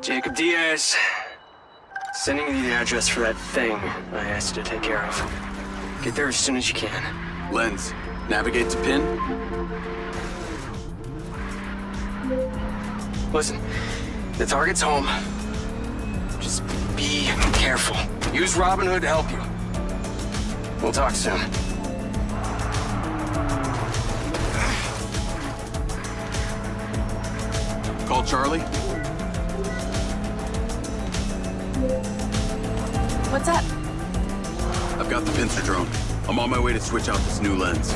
Jacob Díaz. Sending you the address for that thing I asked you to take care of. Get there as soon as you can. Lens, navigate to pin. Listen, the target's home. Just be careful. Use Robin Hood to help you. We'll talk soon. Call Charlie. What's up? I've got the pincer drone. I'm on my way to switch out this new lens.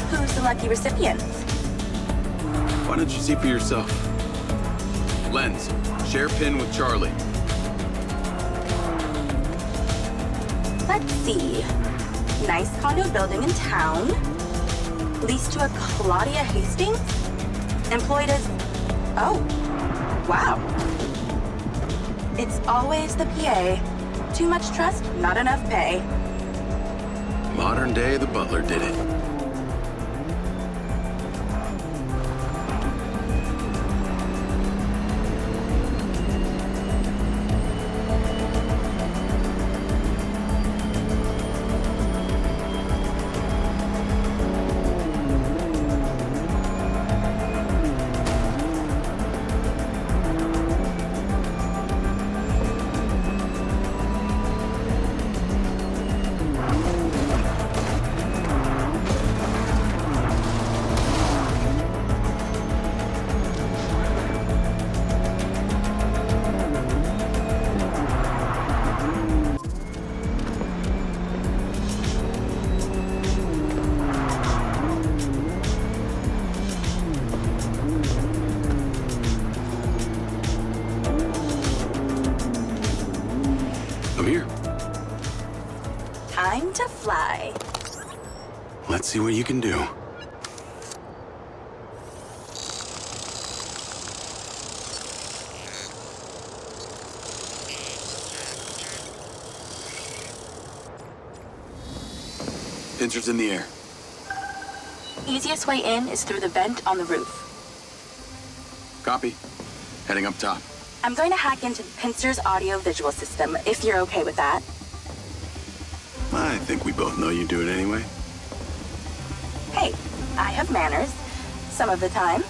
Who's the lucky recipient? Why don't you see for yourself? Lens, share pin with Charlie. Let's see. Nice condo building in town. Leased to a Claudia Hastings. Employed as... Oh, wow. It's always the PA. Too much trust, not enough pay. Modern day, the butler did it. I'm here. Time to fly. Let's see what you can do. Pincer's in the air. Easiest way in is through the vent on the roof. Copy. Heading up top. I'm going to hack into Pincer's audio-visual system, if you're okay with that. I think we both know you do it anyway. Hey, I have manners. Some of the time.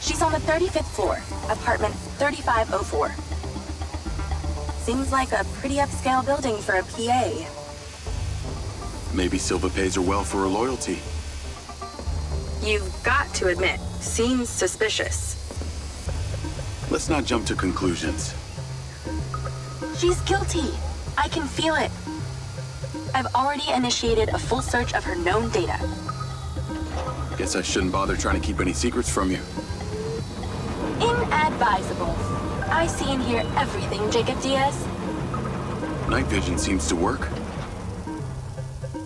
She's on the 35th floor, apartment 3504. Seems like a pretty upscale building for a PA. Maybe Silva pays her well for her loyalty. You've got to admit, seems suspicious. Let's not jump to conclusions. She's guilty. I can feel it. I've already initiated a full search of her known data. Guess I shouldn't bother trying to keep any secrets from you. Inadvisable. I see and hear everything, Jacob Díaz. Night vision seems to work.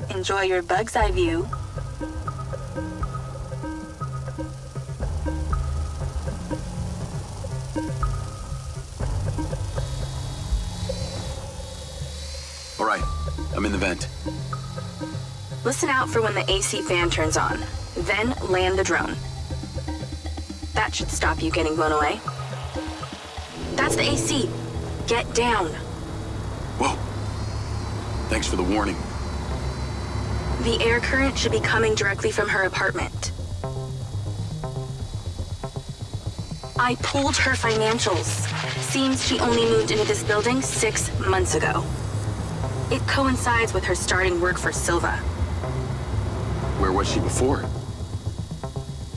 Enjoy your bug's eye view. All right, I'm in the vent. Listen out for when the AC fan turns on. Then land the drone. That should stop you getting blown away. That's the AC. Get down. Whoa. Thanks for the warning. The air current should be coming directly from her apartment. I pulled her financials. Seems she only moved into this building 6 months ago. It coincides with her starting work for Silva. Where was she before?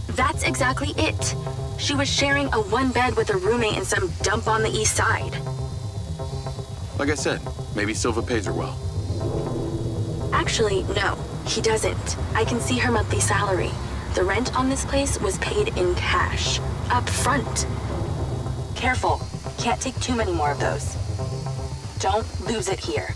That's exactly it. She was sharing a one bed with a roommate in some dump on the east side. Like I said, maybe Silva pays her well. Actually, no, he doesn't. I can see her monthly salary. The rent on this place was paid in cash, up front. Careful, can't take too many more of those. Don't lose it here.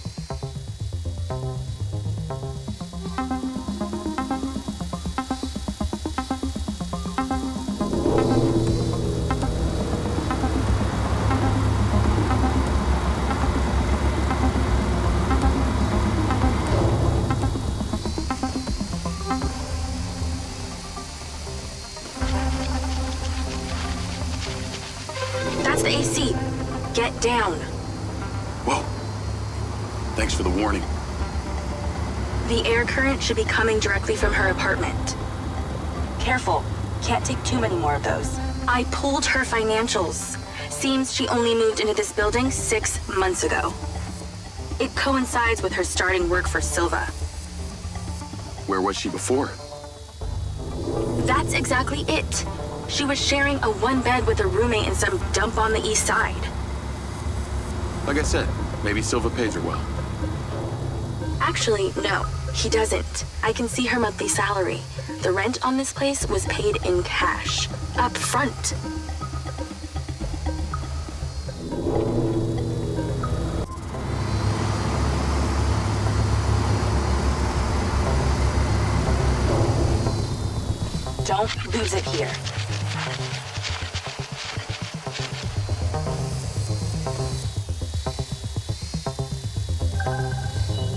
It's the AC. Get down. Whoa. Thanks for the warning. The air current should be coming directly from her apartment. Careful. Can't take too many more of those. I pulled her financials. Seems she only moved into this building 6 months ago. It coincides with her starting work for Silva. Where was she before? That's exactly it. She was sharing a one bed with a roommate in some dump on the east side. Like I said, maybe Silva pays her well. Actually, no, he doesn't. I can see her monthly salary. The rent on this place was paid in cash, up front. Don't lose it here.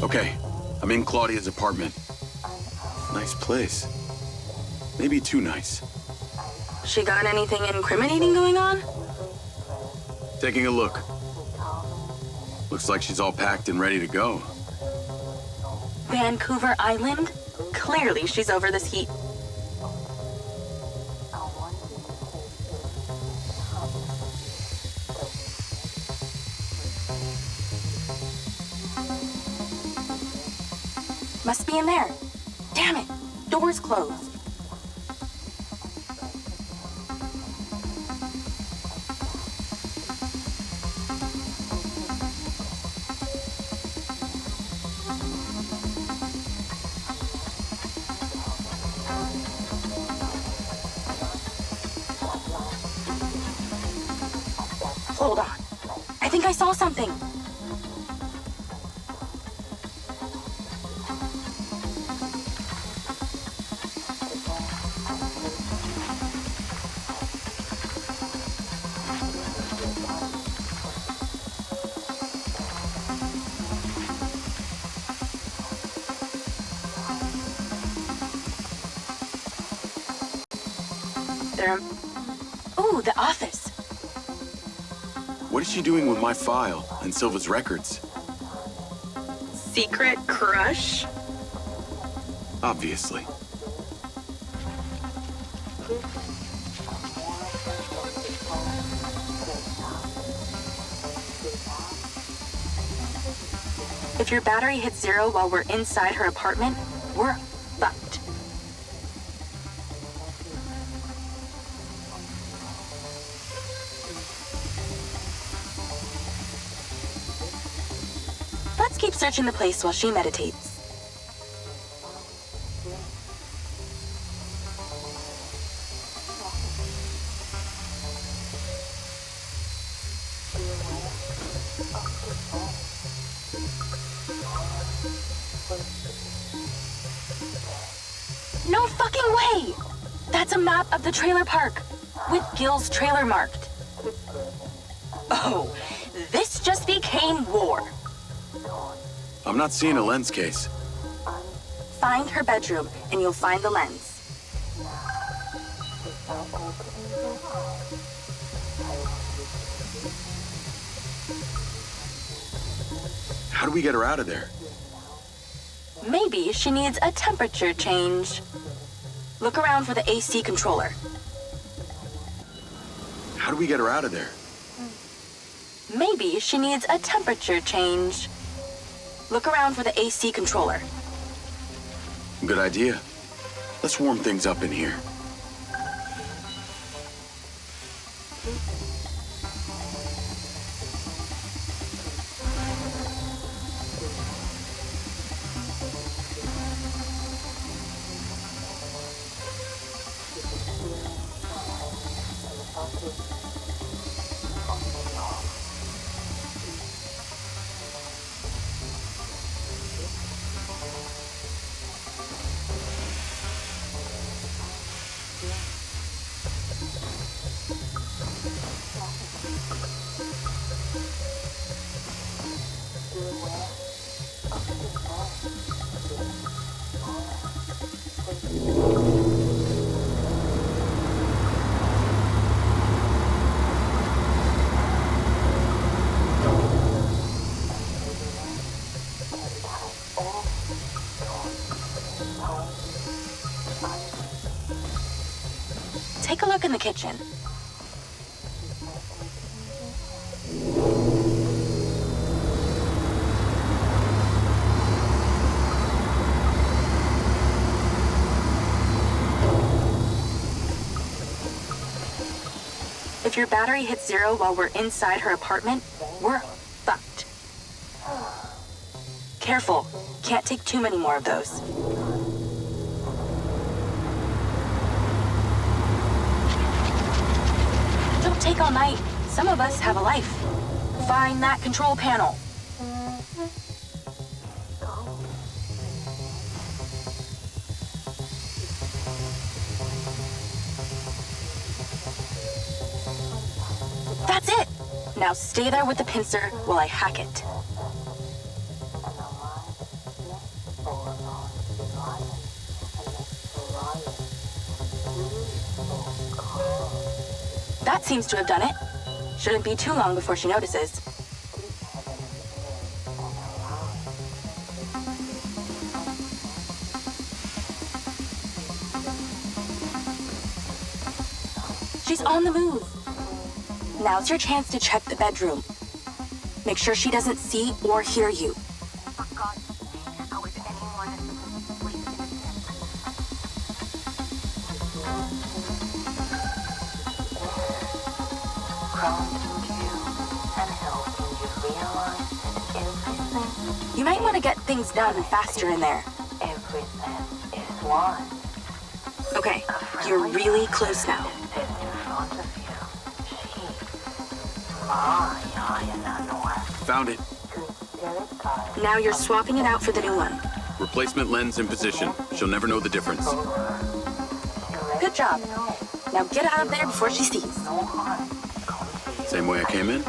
Okay, I'm in Claudia's apartment. Nice place. Maybe too nice. She got anything incriminating going on? Taking a look. Looks like she's all packed and ready to go. Vancouver Island? Clearly she's over this heat. Must be in there. Damn it. Door's closed. Hold on. I think I saw something. Ooh, the office. What is she doing with my file and Silva's records? Secret crush? Obviously. If your battery hits 0 while we're inside her apartment, we're fucked. Let's keep searching the place while she meditates. No fucking way! That's a map of the trailer park, with Gil's trailer marked. Oh, this just became war. I'm not seeing a lens case. Find her bedroom, and you'll find the lens. How do we get her out of there? Maybe she needs a temperature change. Look around for the AC controller. How do we get her out of there? Maybe she needs a temperature change. Look around for the AC controller. Good idea. Let's warm things up in here. Take a look in the kitchen. If your battery hits 0 while we're inside her apartment, we're fucked. Careful. Can't take too many more of those. Don't take all night. Some of us have a life. Find that control panel. That's it! Now stay there with the pincer while I hack it. That seems to have done it. Shouldn't be too long before she notices. She's on the move. Now's your chance to check the bedroom. Make sure she doesn't see or hear you. For God's sake, how is anyone sleeping grounding you and helping you realize that everything, You might want to get things done faster in there. everything is one. Okay, you're really close now. Sits in front of you. She, Found it. Now you're swapping it out for the new one. Replacement lens in position. She'll never know the difference. Good job. Now get out of there before she sees. Same way I came in?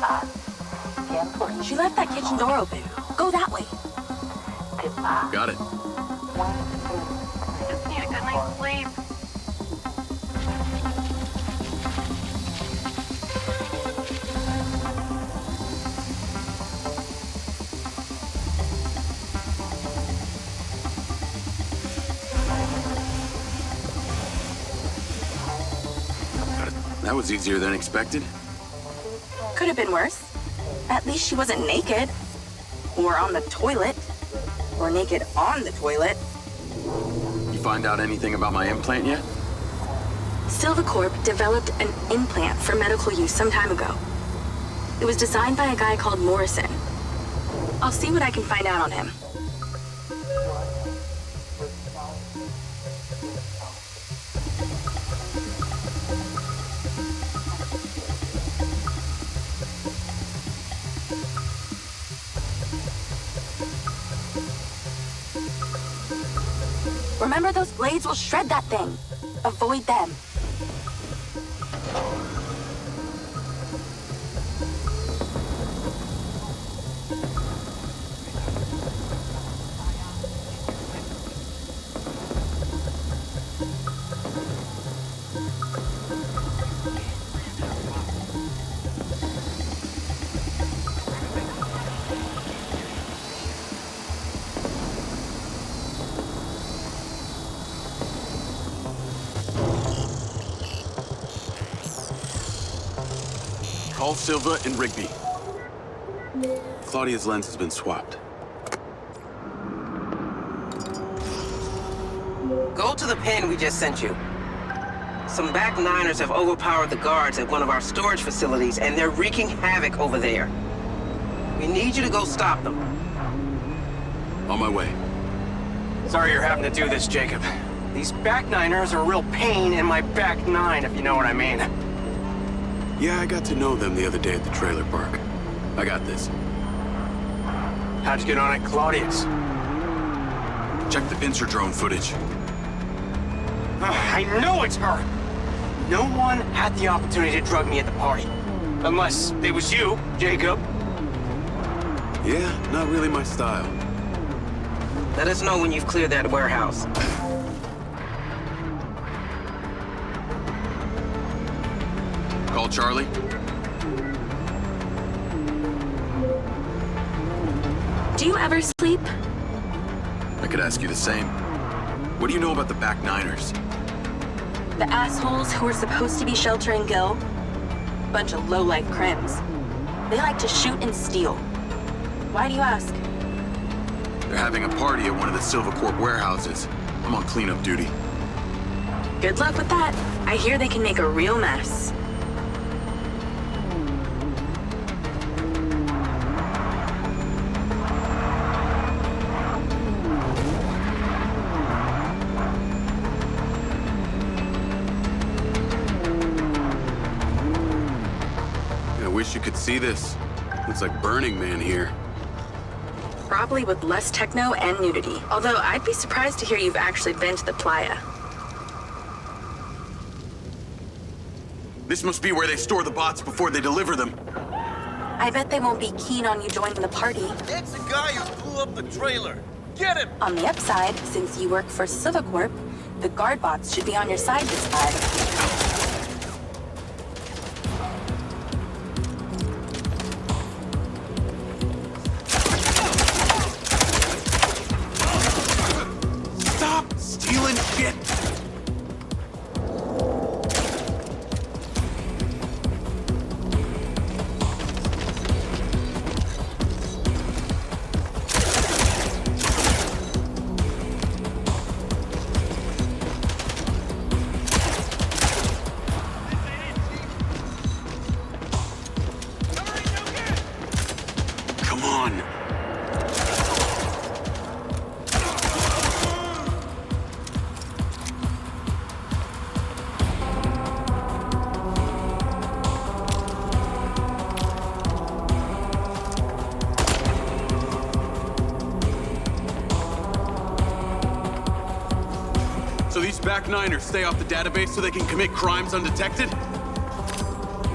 She left that kitchen door open. Go that way. Got it. Just need a good night's sleep. That was easier than expected. Could have been worse. At least she wasn't naked. Or on the toilet. Or naked on the toilet. You find out anything about my implant yet? Silvacorp developed an implant for medical use some time ago. It was designed by a guy called Morrison. I'll see what I can find out on him. Remember, those blades will shred that thing. Avoid them. Call Silva and Rigby. Claudia's lens has been swapped. Go to the pen we just sent you. Some back niners have overpowered the guards at one of our storage facilities, and they're wreaking havoc over there. We need you to go stop them. On my way. Sorry you're having to do this, Jacob. These back niners are a real pain in my back nine, if you know what I mean. Yeah, I got to know them the other day at the trailer park. I got this. How'd you get on at Claudia's? Check the pincer drone footage. I know it's her! No one had the opportunity to drug me at the party. Unless it was you, Jacob. Yeah, not really my style. Let us know when you've cleared that warehouse. Call Charlie. Do you ever sleep? I could ask you the same. What do you know about the back niners? The assholes who were supposed to be sheltering Gil? Bunch of low-life crims. They like to shoot and steal. Why do you ask? They're having a party at one of the Silva Corp warehouses. I'm on cleanup duty. Good luck with that. I hear they can make a real mess. I wish you could see this. Looks like Burning Man here. Probably with less techno and nudity. Although I'd be surprised to hear you've actually been to the playa. This must be where they store the bots before they deliver them. I bet they won't be keen on you joining the party. That's the guy who blew up the trailer. Get him! On the upside, since you work for Silva Corp, the guard bots should be on your side this time. Stop stealing shit! Come on. So these back niners stay off the database so they can commit crimes undetected?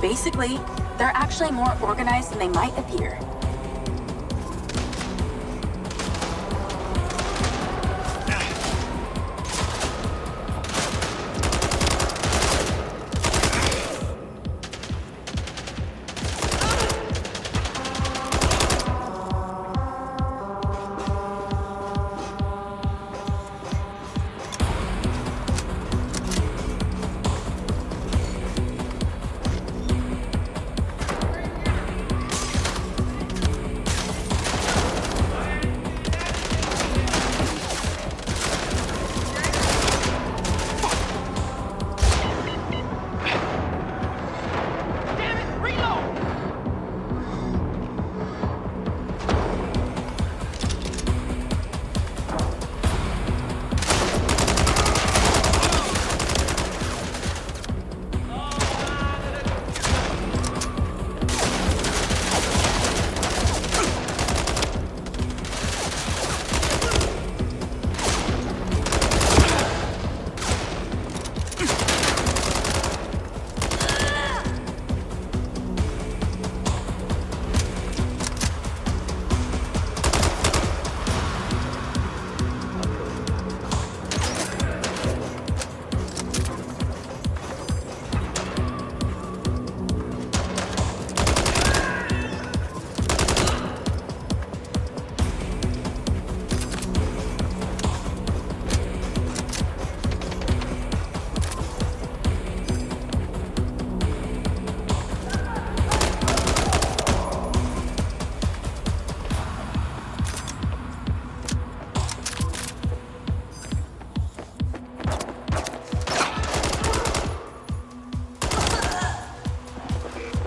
Basically, they're actually more organized than they might appear.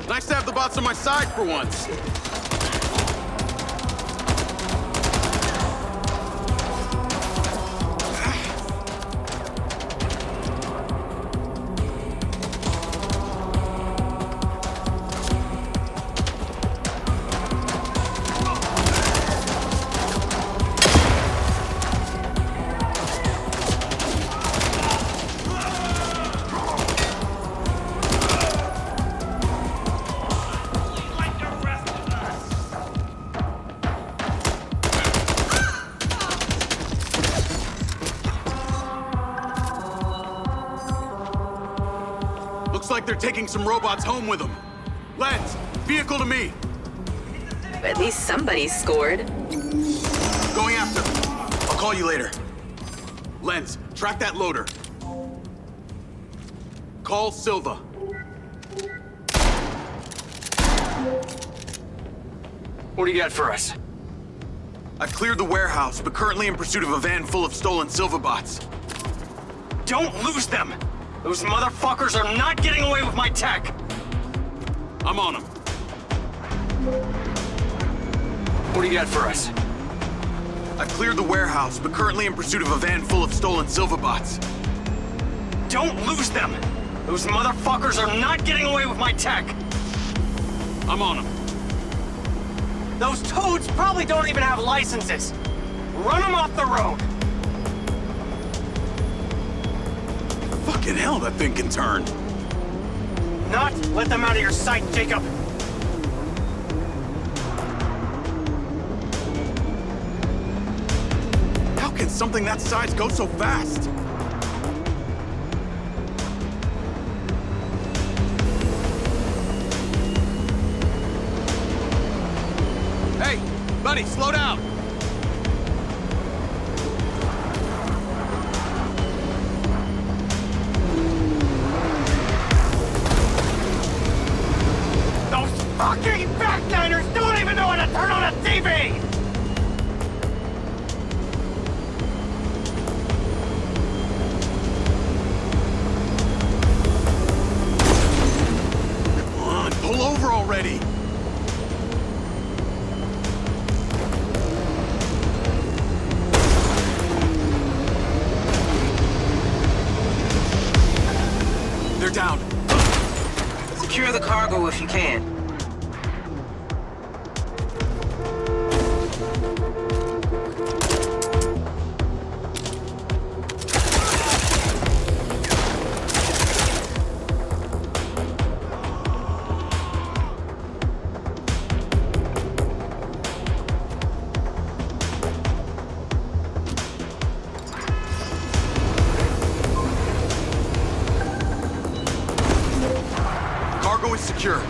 Nice to have the bots on my side for once. Looks like they're taking some robots home with them. Lens, vehicle to me. At least somebody scored. Going after them. I'll call you later. Lens, Track that loader. Call Silva. What do you got for us? I've cleared the warehouse, but currently in pursuit of a van full of stolen Silva bots. Don't lose them! Those motherfuckers are not getting away with my tech! I'm on them. What do you got for us? I've cleared the warehouse, but currently in pursuit of a van full of stolen Silva bots. Don't lose them! Those motherfuckers are not getting away with my tech! I'm on them. Those toads probably don't even have licenses! Run them off the road! Fucking hell, that thing can turn. Not let them out of your sight, Jacob! How can something that size go so fast? Hey, buddy, slow down. Those fucking backliners don't even know how to turn on a TV! Come on, pull over already. They're down. Secure the cargo if you can. Cargo is secure.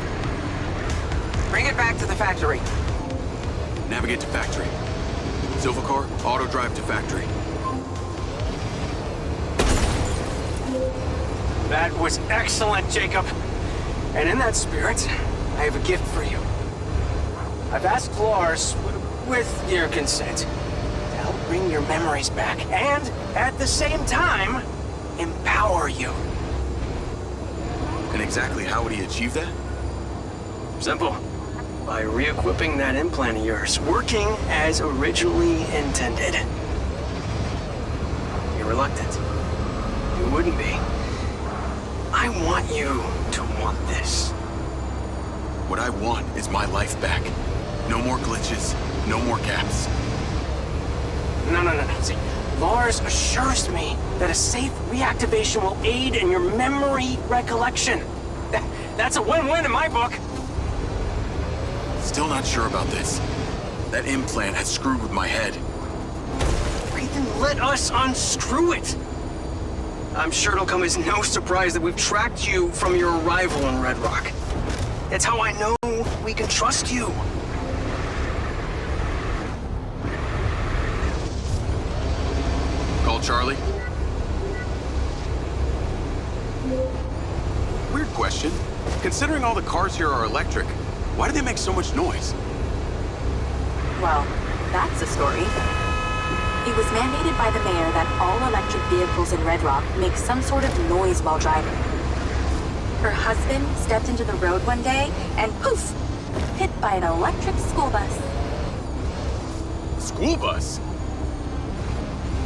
Bring it back to the factory. Navigate to factory. Silva car, auto drive to factory. That was excellent, Jacob. And in that spirit, I have a gift for you. I've asked Lars, with your consent, to help bring your memories back and, at the same time, empower you. And exactly how would he achieve that? Simple. By re-equipping that implant of yours, working as originally intended. You're reluctant. You wouldn't be. I want you to want this. What I want is my life back. No more glitches, no more gaps. No. See, Lars assures me that a safe reactivation will aid in your memory recollection. That's a win-win in my book. Still not sure about this. That implant has screwed with my head. Then let us unscrew it. I'm sure it'll come as no surprise that we've tracked you from your arrival in Red Rock. That's how I know we can trust you. Call Charlie. Weird question. Considering all the cars here are electric, why do they make so much noise? Well, that's a story. It was mandated by the mayor that all electric vehicles in Red Rock make some sort of noise while driving. Her husband stepped into the road one day and poof! Hit by an electric school bus. School bus?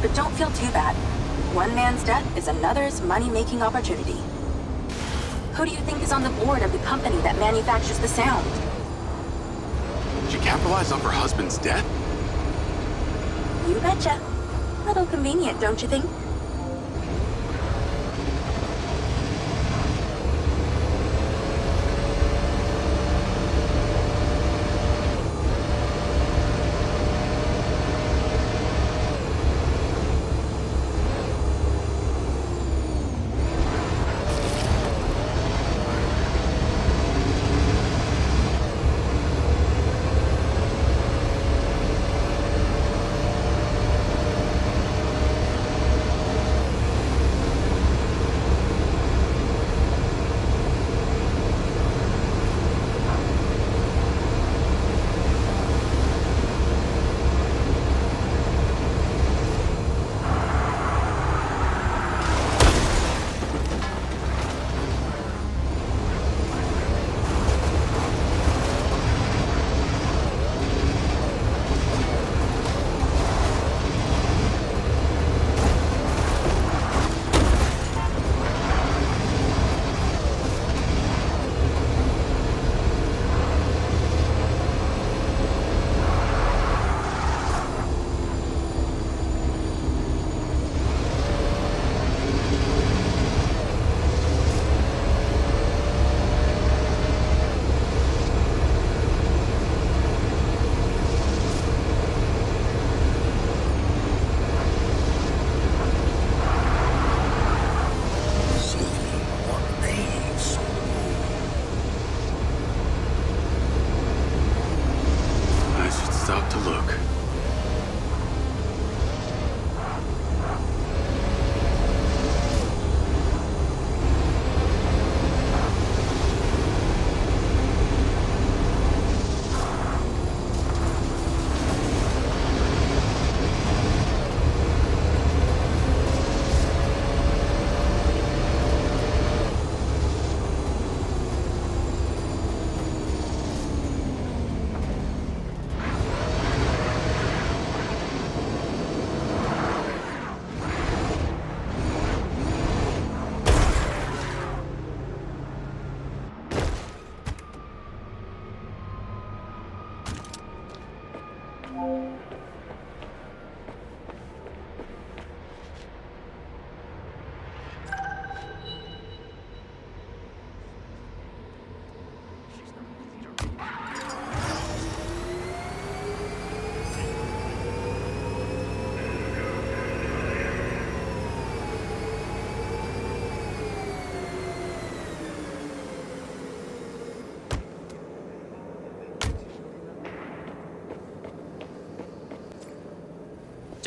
But don't feel too bad. One man's death is another's money-making opportunity. Who do you think is on the board of the company that manufactures the sound? She capitalized on her husband's death? You betcha. Little convenient, don't you think?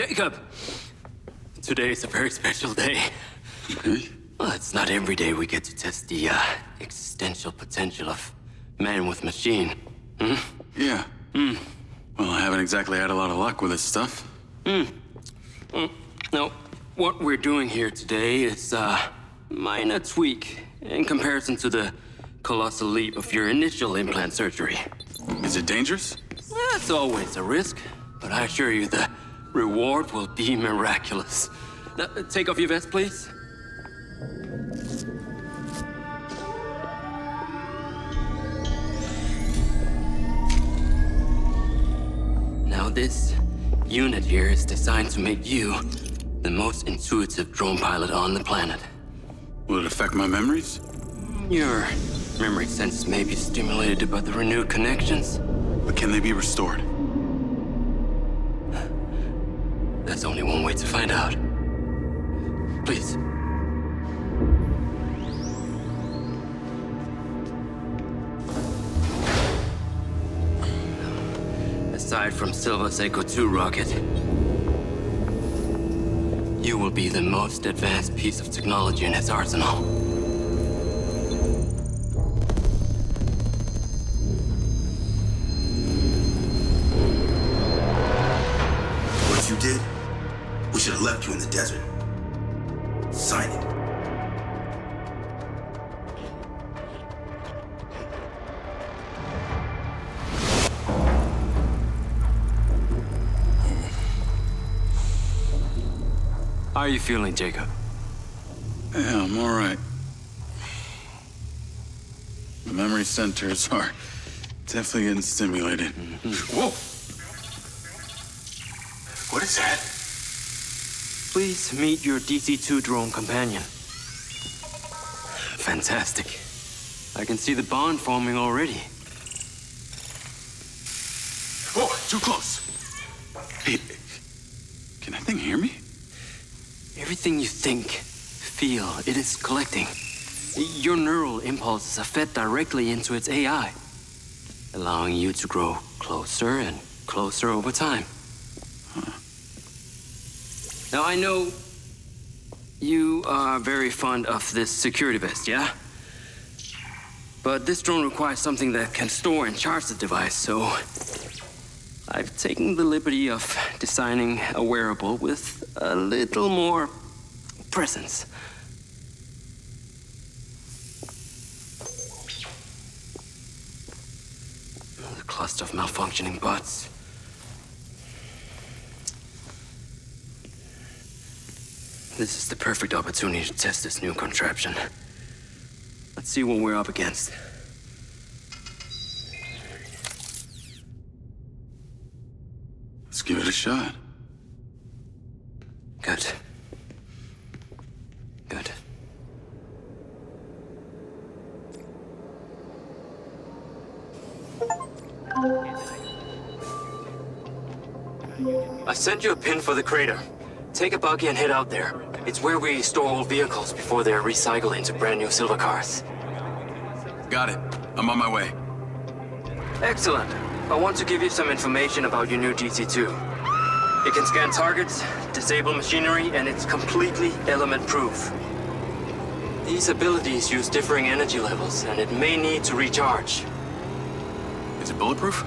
Jacob! Today is a very special day. Okay. Well, it's not every day we get to test the existential potential of man with machine. Hmm? Yeah. Well, I haven't exactly had a lot of luck with this stuff. No, what we're doing here today is a minor tweak in comparison to the colossal leap of your initial implant surgery. Is it dangerous? That's always a risk, but I assure you the reward will be miraculous. Take off your vest, please. Now this unit here is designed to make you the most intuitive drone pilot on the planet. Will it affect my memories? Your memory sense may be stimulated by the renewed connections. But can they be restored? There's only one way to find out. Please. Aside from Silva's Echo 2 rocket, you will be the most advanced piece of technology in his arsenal. What you did, we should have left you in the desert. Sign it. How are you feeling, Jacob? Yeah, I'm all right. The memory centers are definitely getting stimulated. Whoa! What is that? Please meet your DC-2 drone companion. Fantastic. I can see the bond forming already. Whoa, too close. Hey, can that thing hear me? Everything you think, feel, it is collecting. Your neural impulses are fed directly into its AI, allowing you to grow closer and closer over time. Now, I know you are very fond of this security vest, yeah? But this drone requires something that can store and charge the device, so I've taken the liberty of designing a wearable with a little more presence. The cluster of malfunctioning bots. This is the perfect opportunity to test this new contraption. Let's see what we're up against. Let's give it a shot. Good. Good. I sent you a pin for the crater. Take a buggy and head out there. It's where we store old vehicles before they're recycled into brand new silver cars. Got it. I'm on my way. Excellent. I want to give you some information about your new DC-2. It can scan targets, disable machinery, and it's completely element-proof. These abilities use differing energy levels, and it may need to recharge. Is it bulletproof?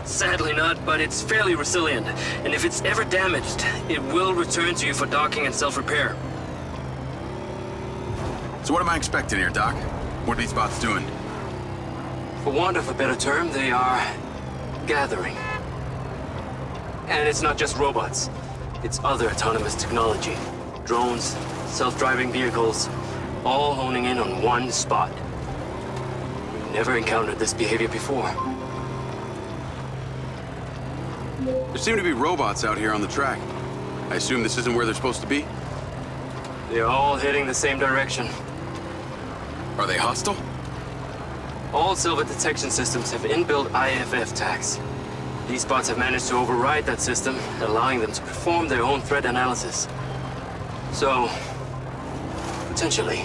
Sadly not, but it's fairly resilient, and if it's ever damaged, it will return to you for docking and self-repair. So what am I expecting here, Doc? What are these bots doing? For want of a better term, they are gathering. And it's not just robots. It's other autonomous technology. Drones, self-driving vehicles, all honing in on one spot. We've never encountered this behavior before. There seem to be robots out here on the track. I assume this isn't where they're supposed to be? They're all heading the same direction. Are they hostile? All silver detection systems have inbuilt IFF tags. These bots have managed to override that system, allowing them to perform their own threat analysis. So, potentially.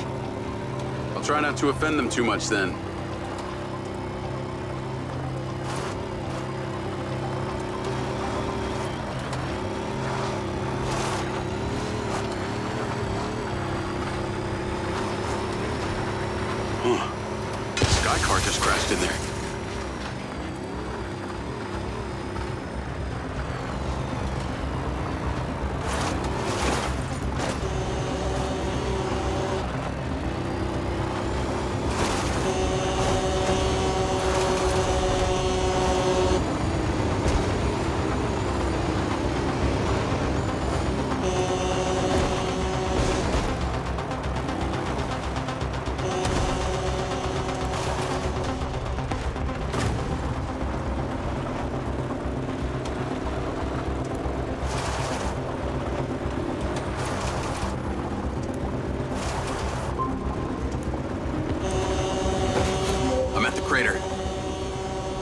I'll try not to offend them too much then. Sky car just crashed in there.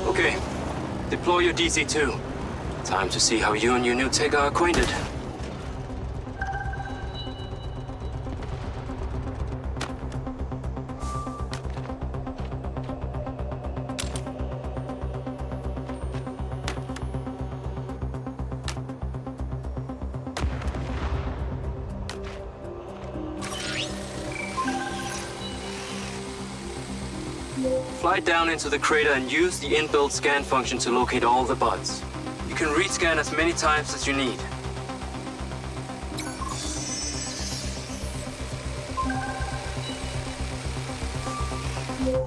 Okay, deploy your DC-2. Time to see how you and your new tech are acquainted. Fly down into the crater and use the inbuilt scan function to locate all the buds. You can rescan as many times as you need.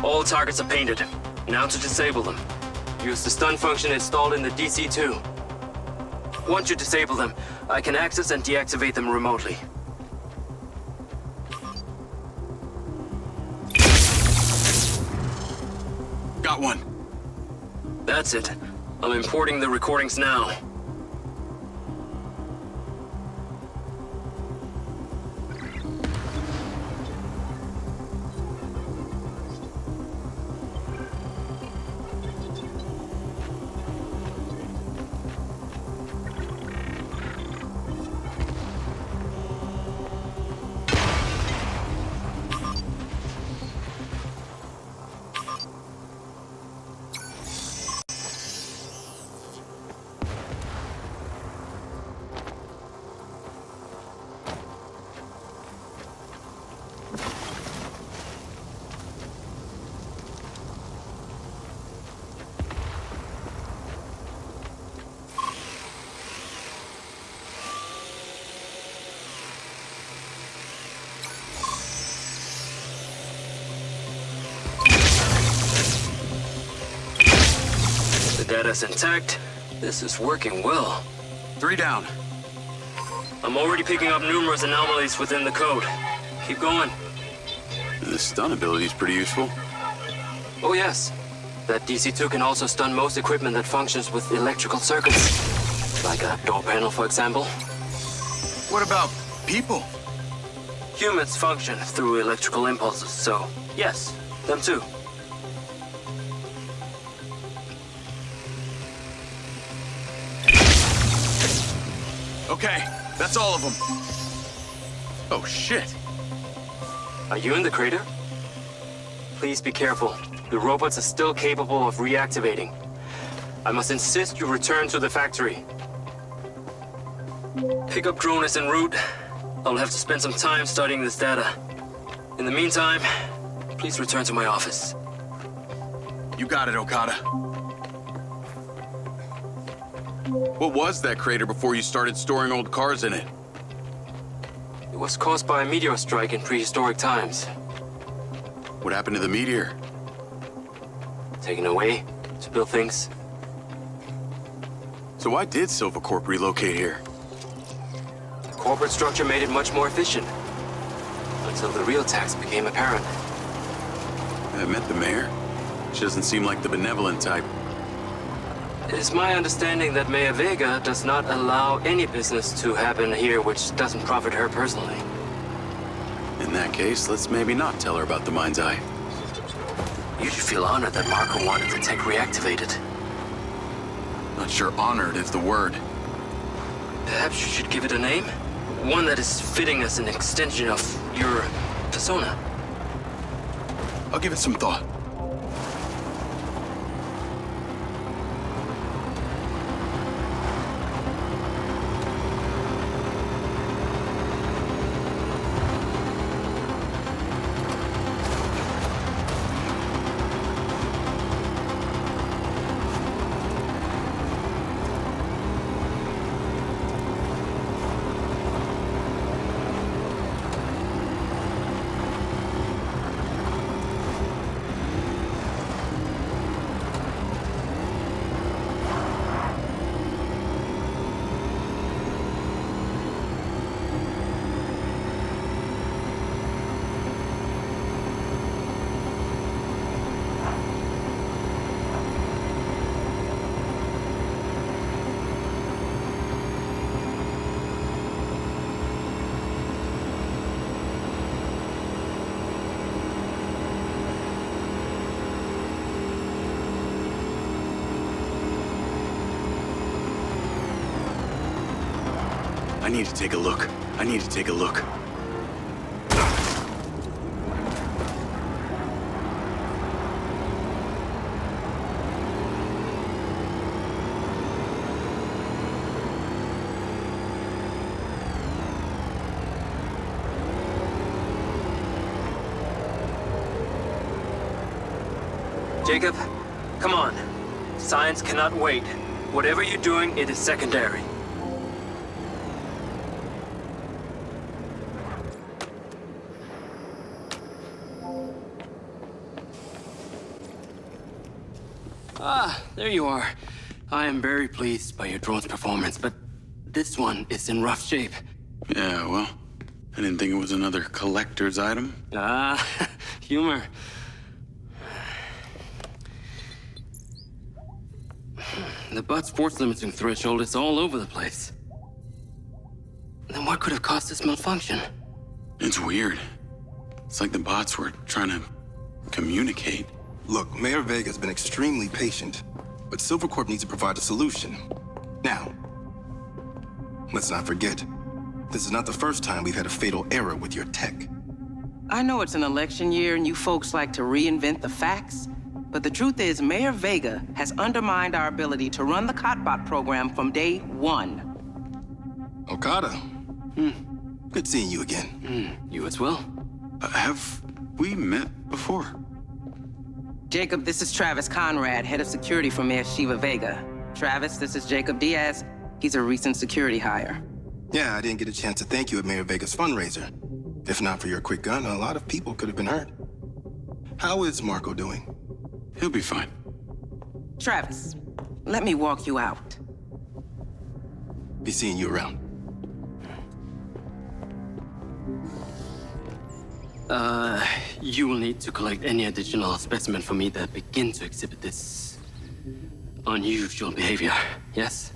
All targets are painted. Now to disable them. Use the stun function installed in the DC-2. Once you disable them, I can access and deactivate them remotely. Got one. That's it. I'm importing the recordings now. Data's intact. This is working well. 3 down. I'm already picking up numerous anomalies within the code. Keep going. The stun ability is pretty useful. Oh yes. That DC-2 can also stun most equipment that functions with electrical circuits. Like a door panel, for example. What about people? Humans function through electrical impulses, so yes, them too. Okay, that's all of them. Oh, shit. Are you in the crater? Please be careful. The robots are still capable of reactivating. I must insist you return to the factory. Pickup drone is en route. I'll have to spend some time studying this data. In the meantime, please return to my office. You got it, Okada. What was that crater before you started storing old cars in it? It was caused by a meteor strike in prehistoric times. What happened to the meteor? Taken away to build things. So why did Silvercorp relocate here? The corporate structure made it much more efficient. Until the real tax became apparent. I met the mayor. She doesn't seem like the benevolent type. It is my understanding that Mayor Vega does not allow any business to happen here which doesn't profit her personally. In that case, let's maybe not tell her about the Mind's Eye. You should feel honored that Marco wanted the tech reactivated. Not sure honored is the word. Perhaps you should give it a name? One that is fitting as an extension of your persona. I'll give it some thought. need to take a look. I need to take a look. Jacob, come on. Science cannot wait. Whatever you're doing, it is secondary. Ah, there you are. I am very pleased by your drone's performance, but this one is in rough shape. Yeah, well, I didn't think it was another collector's item. Ah, humor. The butt's force limiting threshold is all over the place. Then what could have caused this malfunction? It's weird. It's like the bots were trying to communicate. Look, Mayor Vega's been extremely patient, but Silvercorp needs to provide a solution. Now, let's not forget, this is not the first time we've had a fatal error with your tech. I know it's an election year and you folks like to reinvent the facts, but the truth is Mayor Vega has undermined our ability to run the Cotbot program from day one. Okada. Good seeing you again. You as well. Have we met before? Jacob, this is Travis Conrad, head of security for Mayor Shiva Vega. Travis, this is Jacob Díaz. He's a recent security hire. Yeah, I didn't get a chance to thank you at Mayor Vega's fundraiser. If not for your quick gun, a lot of people could have been hurt. How is Marco doing? He'll be fine. Travis, let me walk you out. Be seeing you around. You will need to collect any additional specimen for me that begin to exhibit this unusual behavior, yes?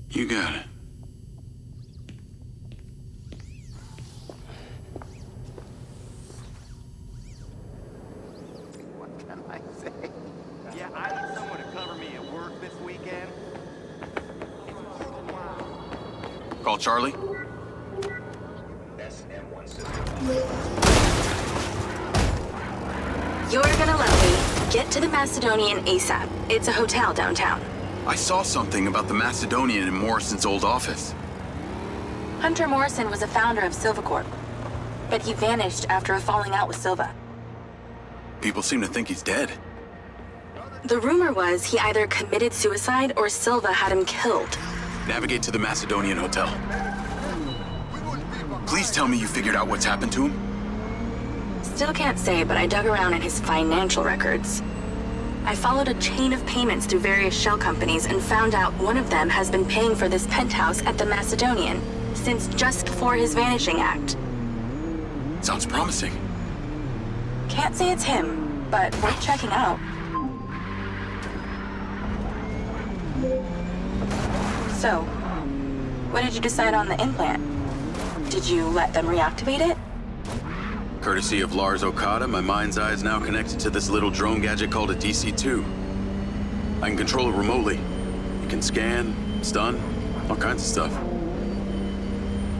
You got it. What can I say? Yeah, I need someone to cover me at work this weekend. Call Charlie. You're gonna let me get to the Macedonian ASAP. It's a hotel downtown. I saw something about the Macedonian in Morrison's old office. Hunter Morrison was a founder of Silvercorp, but he vanished after a falling out with Silva. People seem to think he's dead. The rumor was he either committed suicide or Silva had him killed. Navigate to the Macedonian hotel. Please tell me you figured out what's happened to him. Still can't say, but I dug around in his financial records. I followed a chain of payments through various shell companies and found out one of them has been paying for this penthouse at the Macedonian since just before his vanishing act. Sounds promising. Can't say it's him, but worth checking out. So, what did you decide on the implant? Did you let them reactivate it? Courtesy of Lars Okada, my mind's eye is now connected to this little drone gadget called a DC-2. I can control it remotely. It can scan, stun, all kinds of stuff.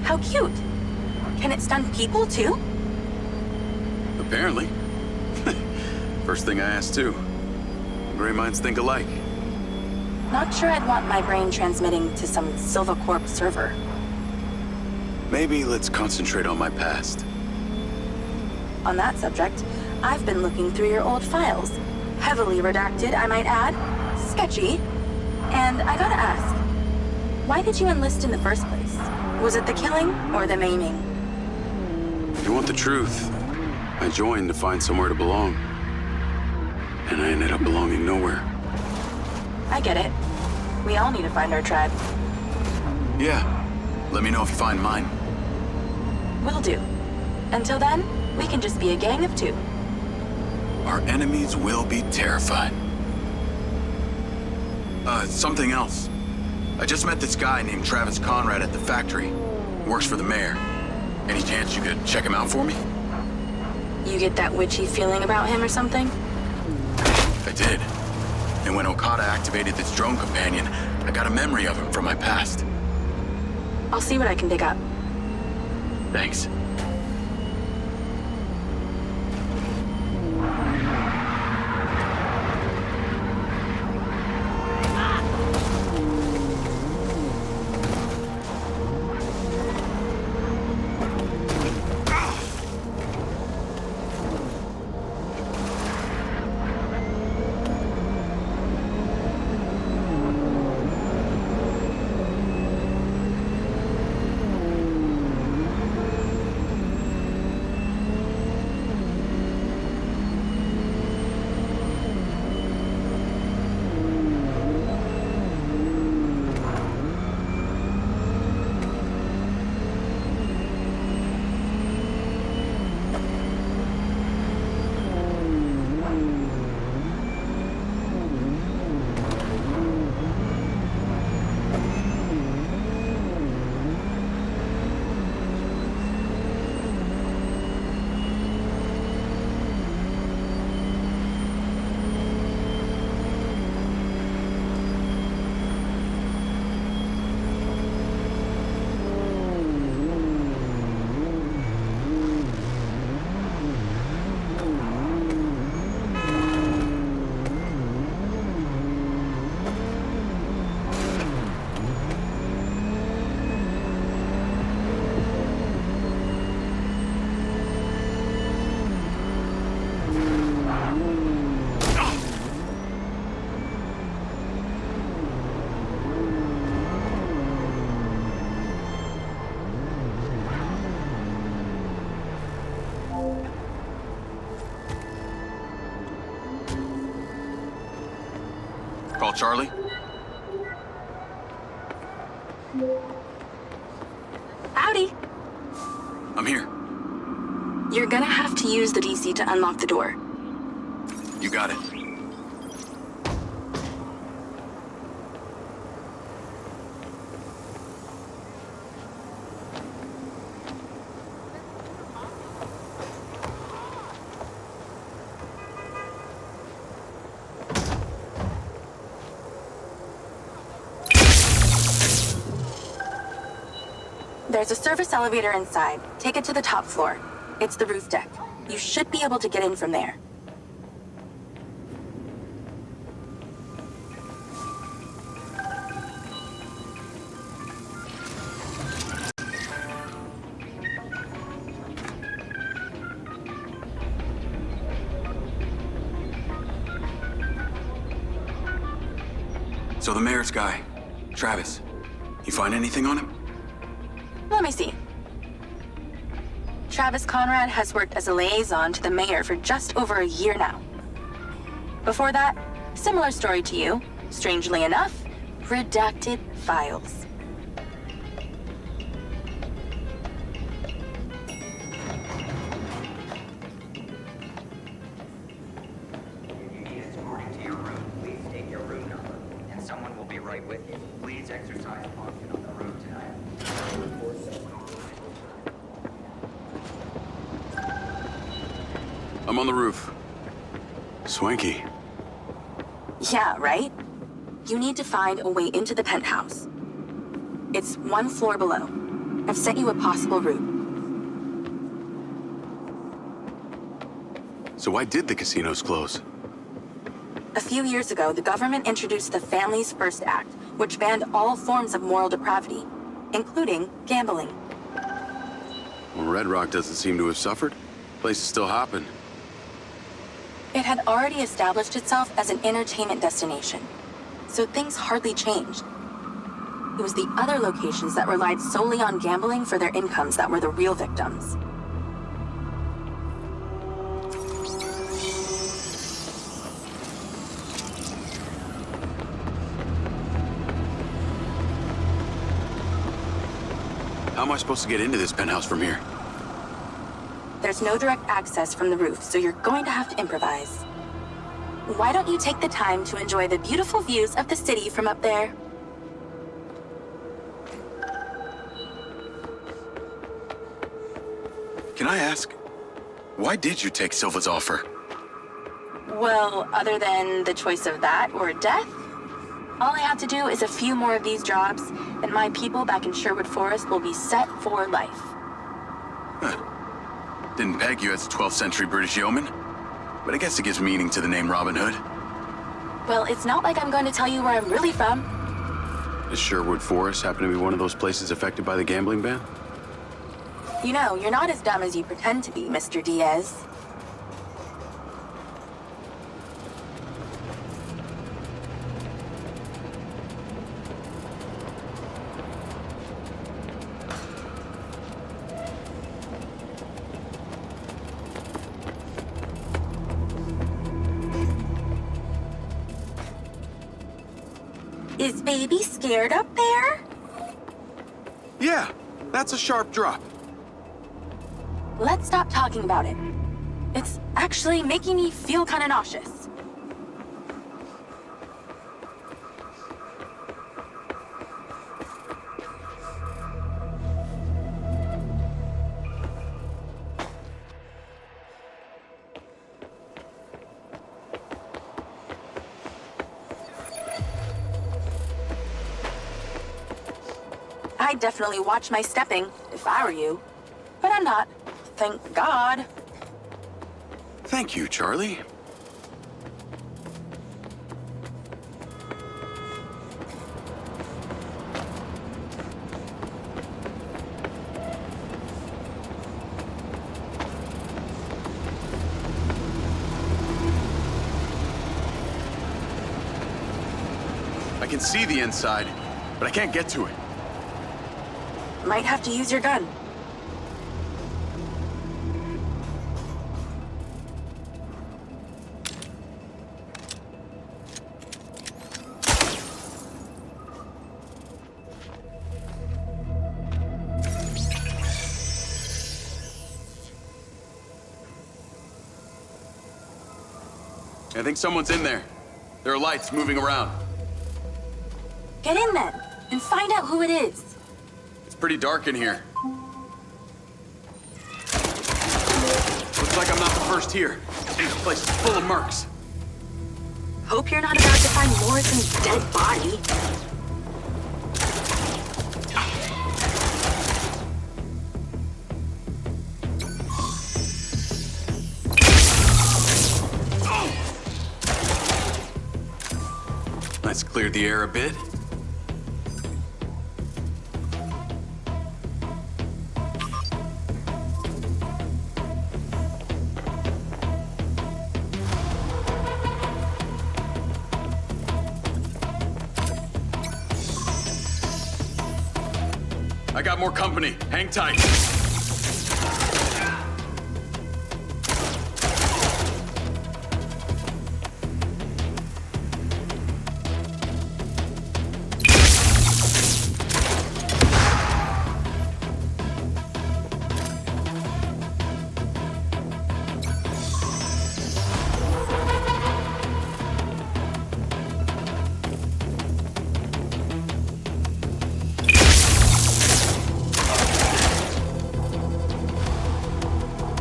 How cute. Can it stun people too? Apparently. First thing I asked too. Gray minds think alike. Not sure I'd want my brain transmitting to some Silvercorp server. Maybe let's concentrate on my past. On that subject, I've been looking through your old files. Heavily redacted, I might add. Sketchy. And I gotta ask, why did you enlist in the first place? Was it the killing or the maiming? If you want the truth, I joined to find somewhere to belong. And I ended up belonging nowhere. I get it. We all need to find our tribe. Yeah. Let me know if you find mine. Will do. Until then, we can just be a gang of two. Our enemies will be terrified. Something else. I just met this guy named Travis Conrad at the factory. He works for the mayor. Any chance you could check him out for me? You get that witchy feeling about him or something? I did. And when Okada activated this drone companion, I got a memory of him from my past. I'll see what I can dig up. Thanks. Call Charlie? Howdy. I'm here. You're gonna have to use the DC to unlock the door. You got it. There's a service elevator inside. Take it to the top floor. It's the roof deck. You should be able to get in from there. So the mayor's guy, Travis, you find anything on him? Let me see. Travis Conrad has worked as a liaison to the mayor for just over a year now. Before that, similar story to you. Strangely enough, redacted files. If you need escorting to your room, please state your room number, and someone will be right with you. Please exercise caution on the road tonight. I'm on the roof. Swanky. Yeah, right? You need to find a way into the penthouse. It's one floor below. I've sent you a possible route. So why did the casinos close? A few years ago, the government introduced the Family's First Act, which banned all forms of moral depravity, including gambling. Well, Red Rock doesn't seem to have suffered. Place is still hopping. It had already established itself as an entertainment destination, so things hardly changed. It was the other locations that relied solely on gambling for their incomes that were the real victims. How am I supposed to get into this penthouse from here? There's no direct access from the roof, so you're going to have to improvise. Why don't you take the time to enjoy the beautiful views of the city from up there? Can I ask, why did you take Silva's offer? Well, other than the choice of that or death, All I have to do is a few more of these jobs, and my people back in Sherwood Forest will be set for life. Huh. Didn't peg you as a 12th century British yeoman, but I guess it gives meaning to the name Robin Hood. Well, it's not like I'm going to tell you where I'm really from. Does Sherwood Forest happen to be one of those places affected by the gambling ban? You know, you're not as dumb as you pretend to be, Mr. Diaz. Is baby scared up there? Yeah, that's a sharp drop. Let's stop talking about it. It's actually making me feel kind of nauseous. I'd definitely watch my stepping if I were you. But I'm not. Thank God. Thank you, Charlie. I can see the inside, but I can't get to it. Might have to use your gun. I think someone's in there. There are lights moving around. Get in then, and find out who it is. It's pretty dark in here. Looks like I'm not the first here. This place is full of mercs. Hope you're not about to find Morrison's dead body. Let's clear the air a bit. I got more company. Hang tight.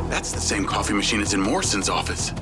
That's the same coffee machine as in Morrison's office.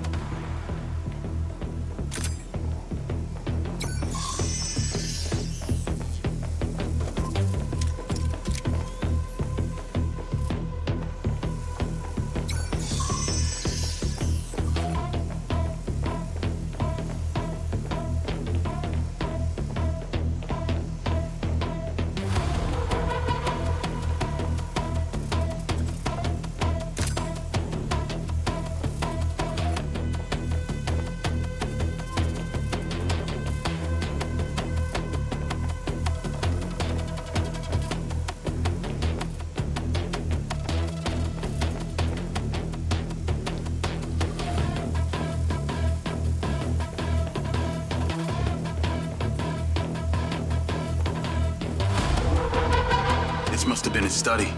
This must have been his study.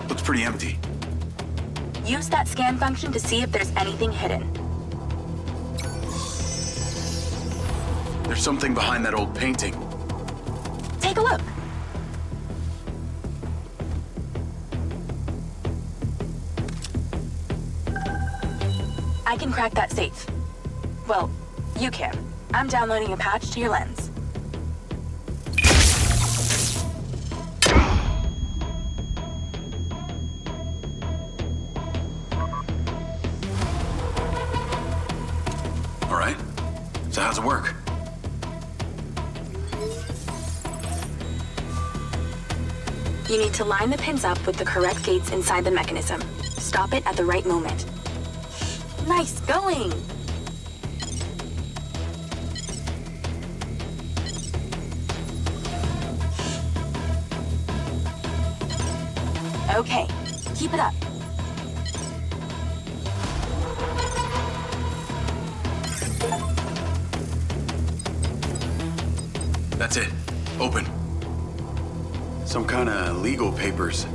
Looks pretty empty. Use that scan function to see if there's anything hidden. There's something behind that old painting. Take a look. I can crack that safe. Well, you can. I'm downloading a patch to your lens. So how's it work? You need to line the pins up with the correct gates inside the mechanism. Stop it at the right moment. Nice going! Okay, keep it up. That's it. Open. Some kind of legal papers.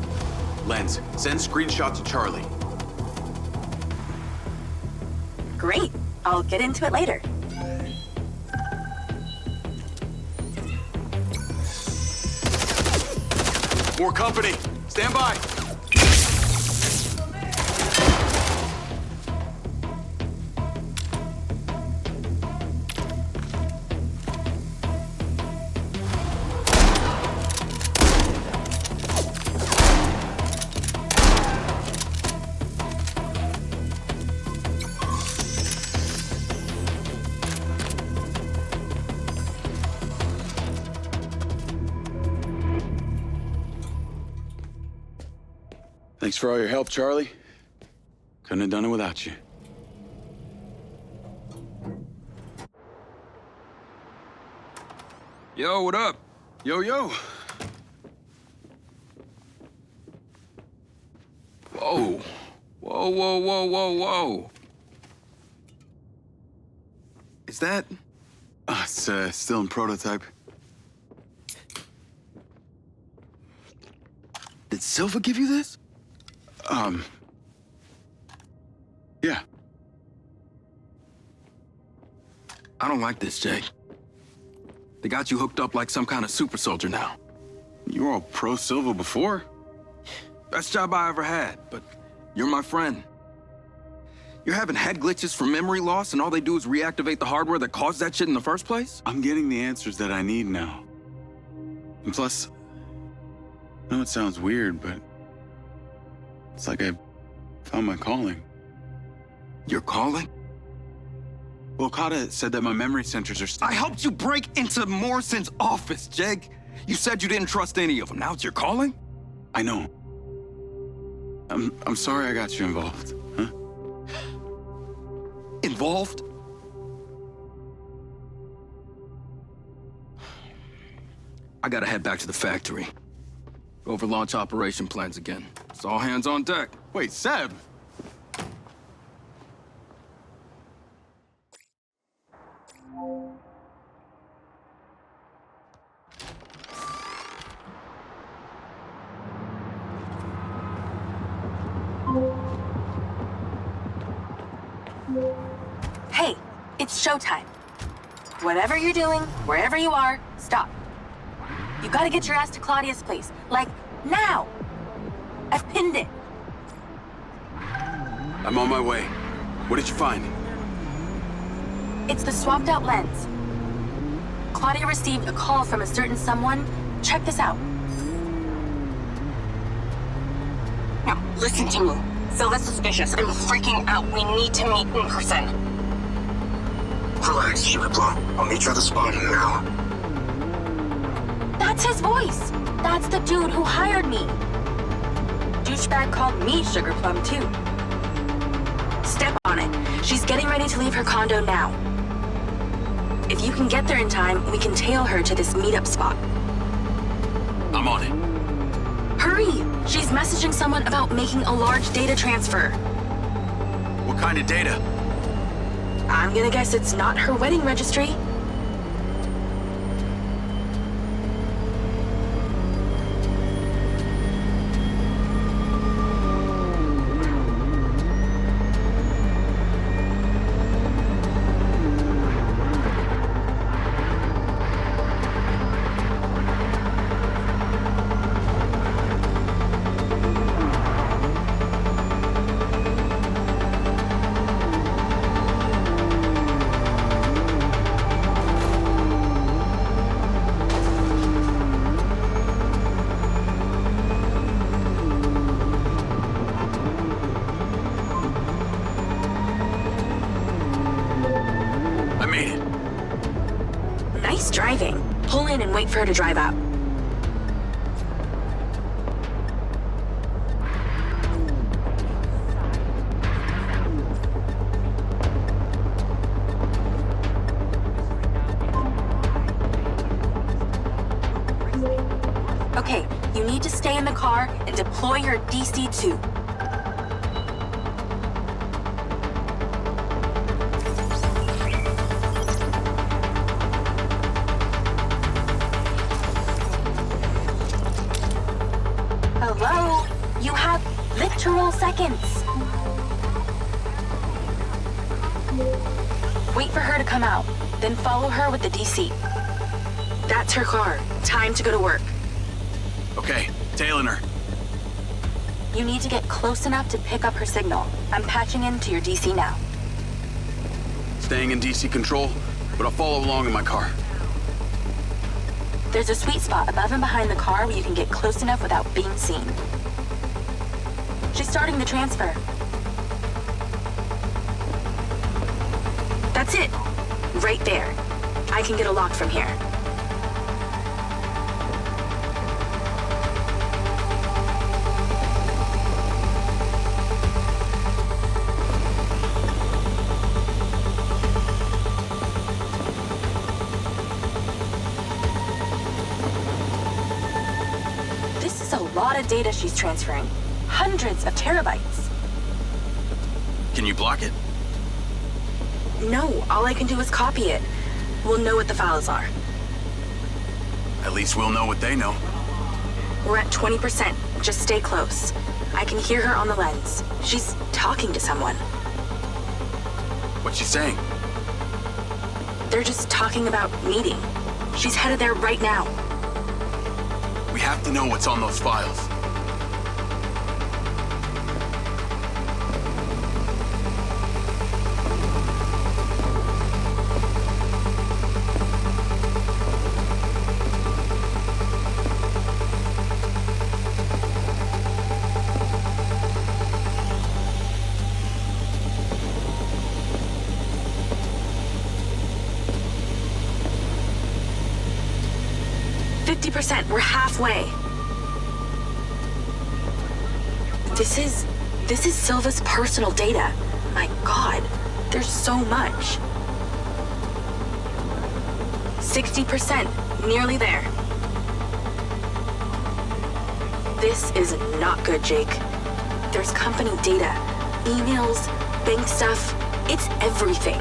Lens, send screenshot to Charlie. Great. I'll get into it later. More company. Stand by. Thanks for all your help, Charlie. Couldn't have done it without you. Yo, what up? Yo, yo. Whoa. Whoa, whoa, whoa, whoa, whoa. Is that... It's still in prototype. Did Silva give you this? Yeah. I don't like this, Jake. They got you hooked up like some kind of super soldier now. You were all pro-Silva before. Best job I ever had, but you're my friend. You're having head glitches from memory loss, and all they do is reactivate the hardware that caused that shit in the first place? I'm getting the answers that I need now. And plus, I know it sounds weird, but it's like I found my calling. Your calling? Well, Okada said that my memory centers are still... I helped you break into Morrison's office, Jake. You said you didn't trust any of them. Now it's your calling? I know. I'm sorry I got you involved, huh? Involved? I gotta head back to the factory. Go over launch operation plans again. It's all hands on deck. Wait, Seb! Hey, it's showtime. Whatever you're doing, wherever you are, stop. You gotta get your ass to Claudia's place. Like, now! I've pinned it. I'm on my way. What did you find? It's the swapped out lens. Claudia received a call from a certain someone. Check this out. Now, listen to me. Silva's suspicious. I'm freaking out. We need to meet in person. Relax, Shibiblo. I'll meet you at the spot in an hour. That's his voice. That's the dude who hired me. Douchebag called me Sugar Plum, too. Step on it. She's getting ready to leave her condo now. If you can get there in time, we can tail her to this meetup spot. I'm on it. Hurry! She's messaging someone about making a large data transfer. What kind of data? I'm gonna guess it's not her wedding registry. driving. Pull in and wait for her to drive out. Okay, you need to stay in the car and deploy your DC-2. Hello? You have literal seconds. Wait for her to come out, then follow her with the DC. That's her car. Time to go to work. Okay, tailing her. You need to get close enough to pick up her signal. I'm patching into your DC now. Staying in DC control, but I'll follow along in my car. There's a sweet spot above and behind the car where you can get close enough without being seen. She's starting the transfer. That's it. Right there. I can get a lock from here. Lot of data she's transferring. Hundreds of terabytes. Can you block it? No, all I can do is copy it. We'll know what the files are. At least we'll know what they know. We're at 20%. Just stay close. I can hear her on the lens. She's talking to someone. What's she saying? They're just talking about meeting. She's headed there right now. We have to know what's on those files. We're halfway. This is Silva's personal data. My God, there's so much. 60%, nearly there. This is not good, Jake. There's company data, emails, bank stuff. It's everything.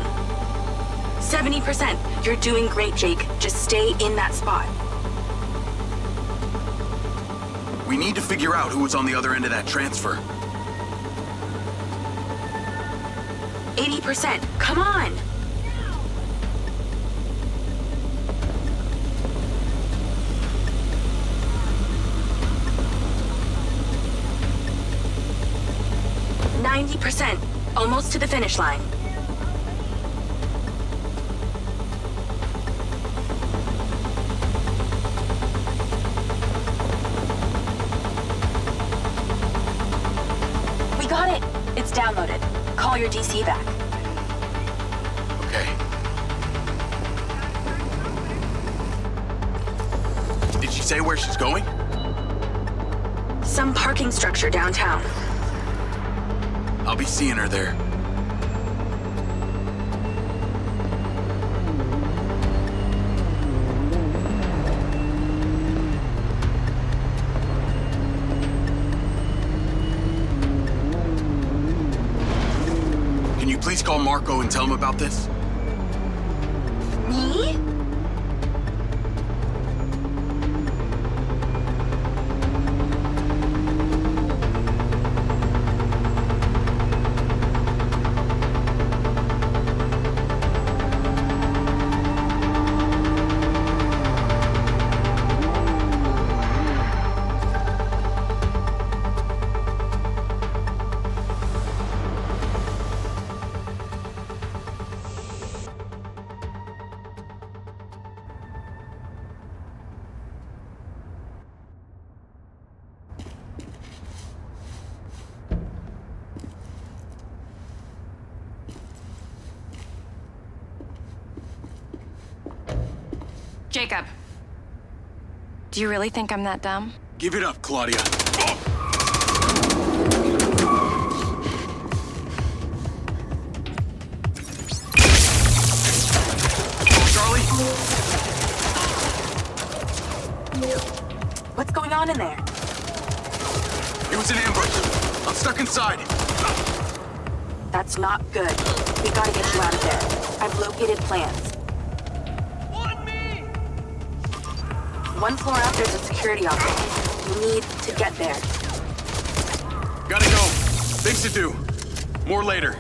70%. You're doing great, Jake. Just stay in that spot. We need to figure out who was on the other end of that transfer. 80%. Come on! %. Almost to the finish line. We got it. It's downloaded. Call your DC back. Okay. Did she say where she's going? Some parking structure downtown. I'll be seeing her there. Can you please call Marco and tell him about this? Me? Jacob. Do you really think I'm that dumb? Give it up, Claudia. Charlie? What's going on in there? It was an ambush. I'm stuck inside. That's not good. We gotta get you out of there. I've located plans. One floor out, there's a security office. We need to get there. Gotta go. Things to do. More later.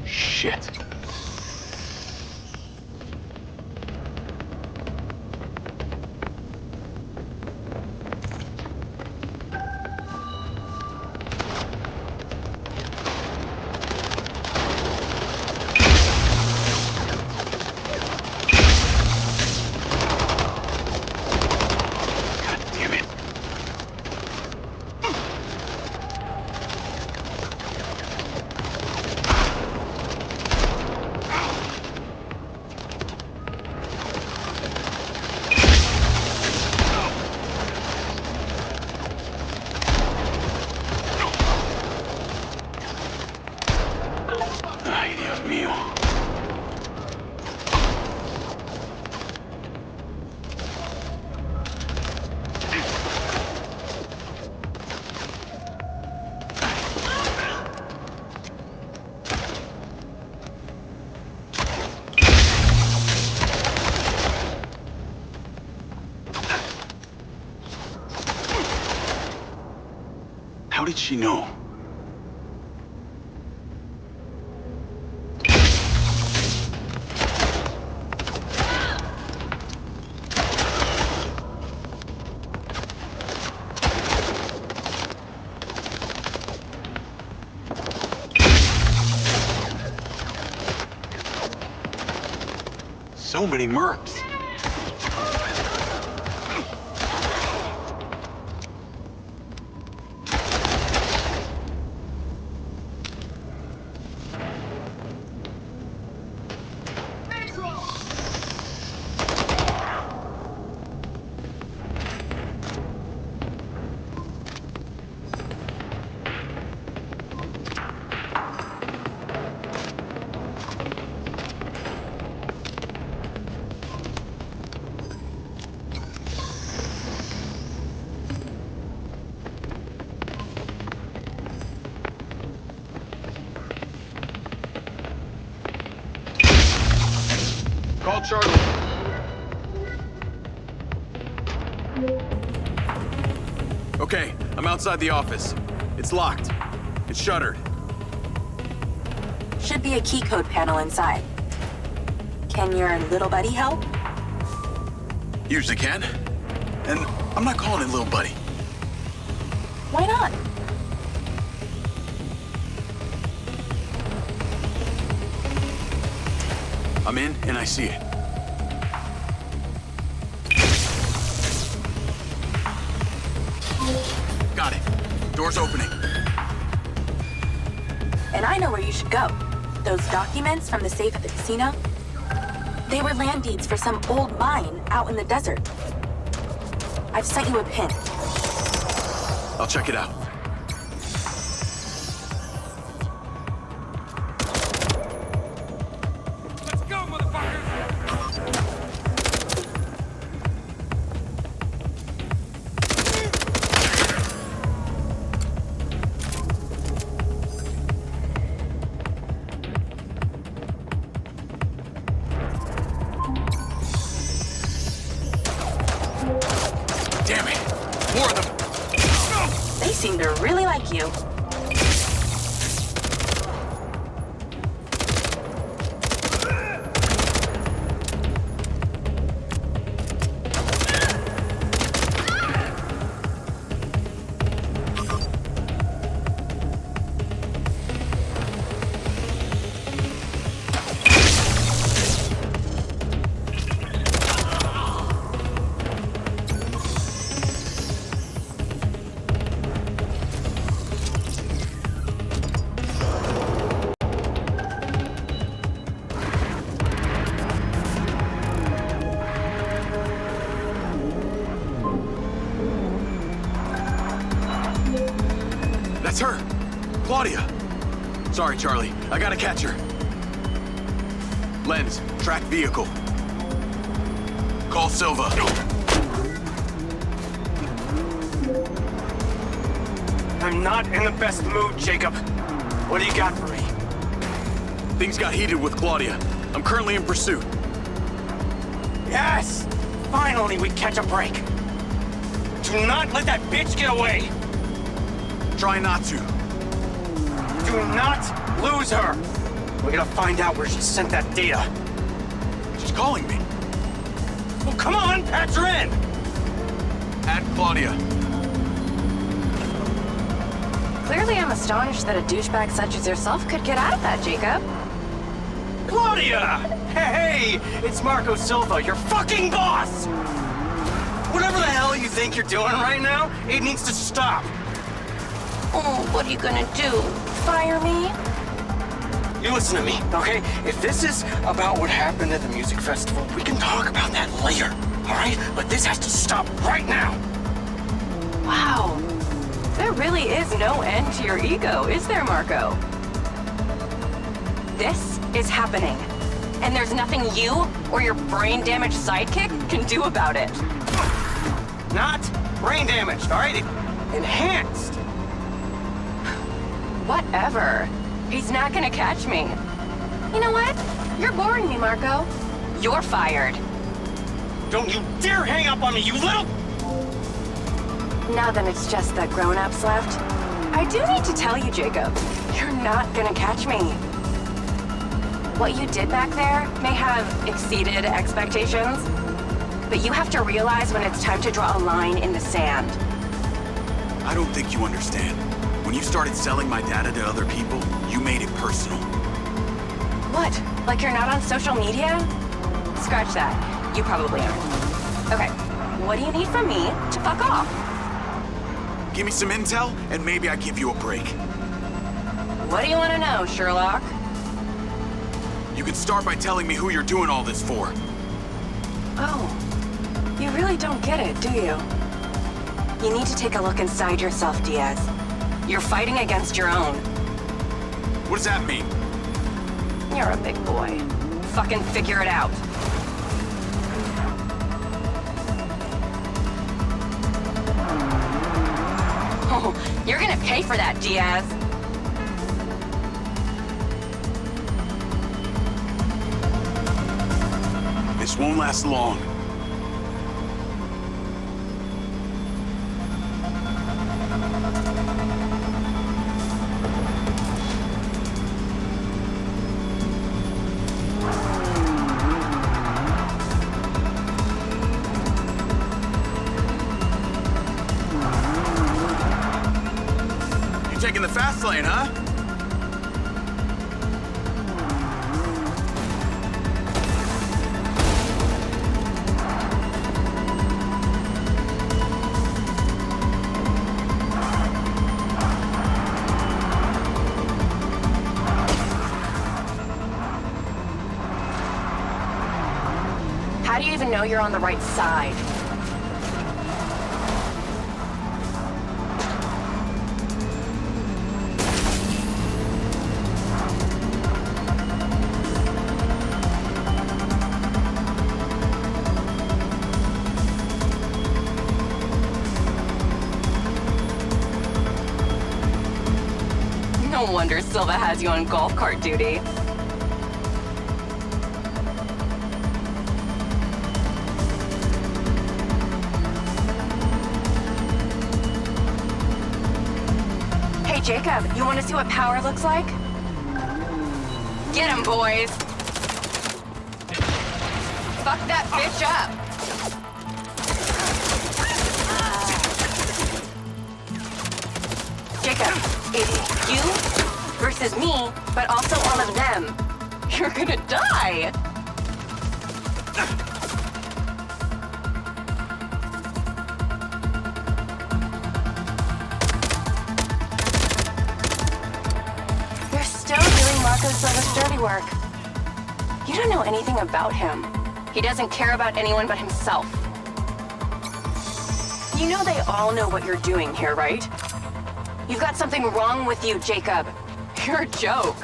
Shit. Ay, Dios mío. How did she know? So many mercs. Call Charlie. Okay, I'm outside the office. It's locked. It's shuttered. Should be a key code panel inside. Can your little buddy help? Usually can. And I'm not calling it little buddy. Why not? I'm in and I see it. Got it. Door's opening. And I know where you should go. Those documents from the safe at the casino, they were land deeds for some old mine out in the desert. I've sent you a pin. I'll check it out. Damn it! More of them! They seem to really like you. That's her! Claudia! Sorry, Charlie. I gotta catch her. Lens, track vehicle. Call Silva. I'm not in the best mood, Jacob. What do you got for me? Things got heated with Claudia. I'm currently in pursuit. Yes! Finally, we catch a break. Do not let that bitch get away! Try not to. Do not lose her! We gotta find out where she sent that data. She's calling me. Well, come on, patch her in! Add Claudia. Clearly, I'm astonished that a douchebag such as yourself could get out of that, Jacob. Claudia! Hey, it's Marco Silva, your fucking boss! Whatever the hell you think you're doing right now, it needs to stop. Oh, what are you gonna do? Fire me? You listen to me, okay? If this is about what happened at the music festival, we can talk about that later, all right? But this has to stop right now. Wow. There really is no end to your ego, is there, Marco? This is happening. And there's nothing you or your brain-damaged sidekick can do about it. Not brain damaged, all right? Enhanced. Whatever. He's not gonna catch me. You know what? You're boring me, Marco. You're fired. Don't you dare hang up on me, you little... Now that it's just the grown-ups left, I do need to tell you, Jacob, you're not gonna catch me. What you did back there may have exceeded expectations, but you have to realize when it's time to draw a line in the sand. I don't think you understand. When you started selling my data to other people, you made it personal. What? Like you're not on social media? Scratch that. You probably aren't. Okay, what do you need from me to fuck off? Give me some intel, and maybe I give you a break. What do you want to know, Sherlock? You can start by telling me who you're doing all this for. Oh, you really don't get it, do you? You need to take a look inside yourself, Diaz. You're fighting against your own. What does that mean? You're a big boy. Fucking figure it out. Oh, you're gonna pay for that, Diaz. This won't last long. Taking the fast lane, huh? How do you even know you're on the right side? No wonder Silva has you on golf cart duty. Hey, Jacob, you want to see what power looks like? Get him, boys! Fuck that bitch up! Jacob, it's you versus me, but also all of them. You're gonna die! You're still doing Marco Silva's dirty work. You don't know anything about him. He doesn't care about anyone but himself. You know they all know what you're doing here, right? You've got something wrong with you, Jacob. You're a joke.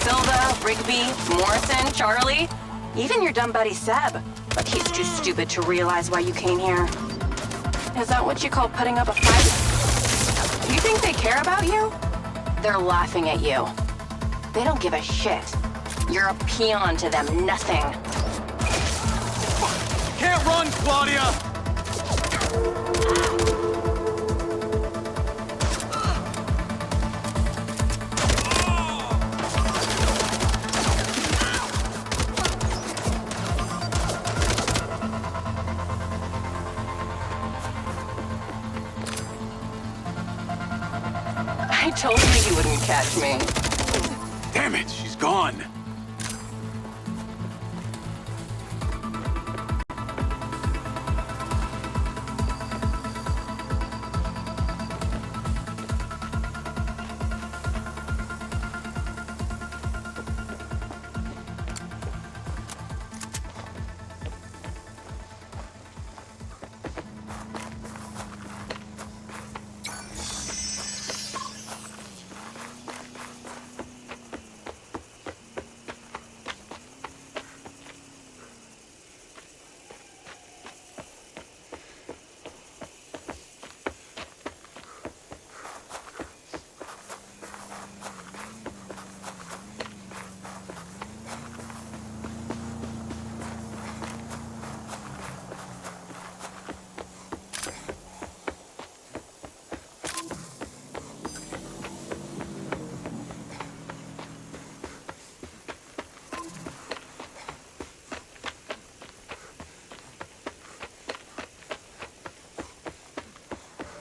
Silva, Rigby, Morrison, Charlie, even your dumb buddy Seb. But he's too stupid to realize why you came here. Is that what you call putting up a fight? You think they care about you? They're laughing at you. They don't give a shit. You're a peon to them, nothing. Can't run, Claudia! I told you you wouldn't catch me. Damn it, she's gone.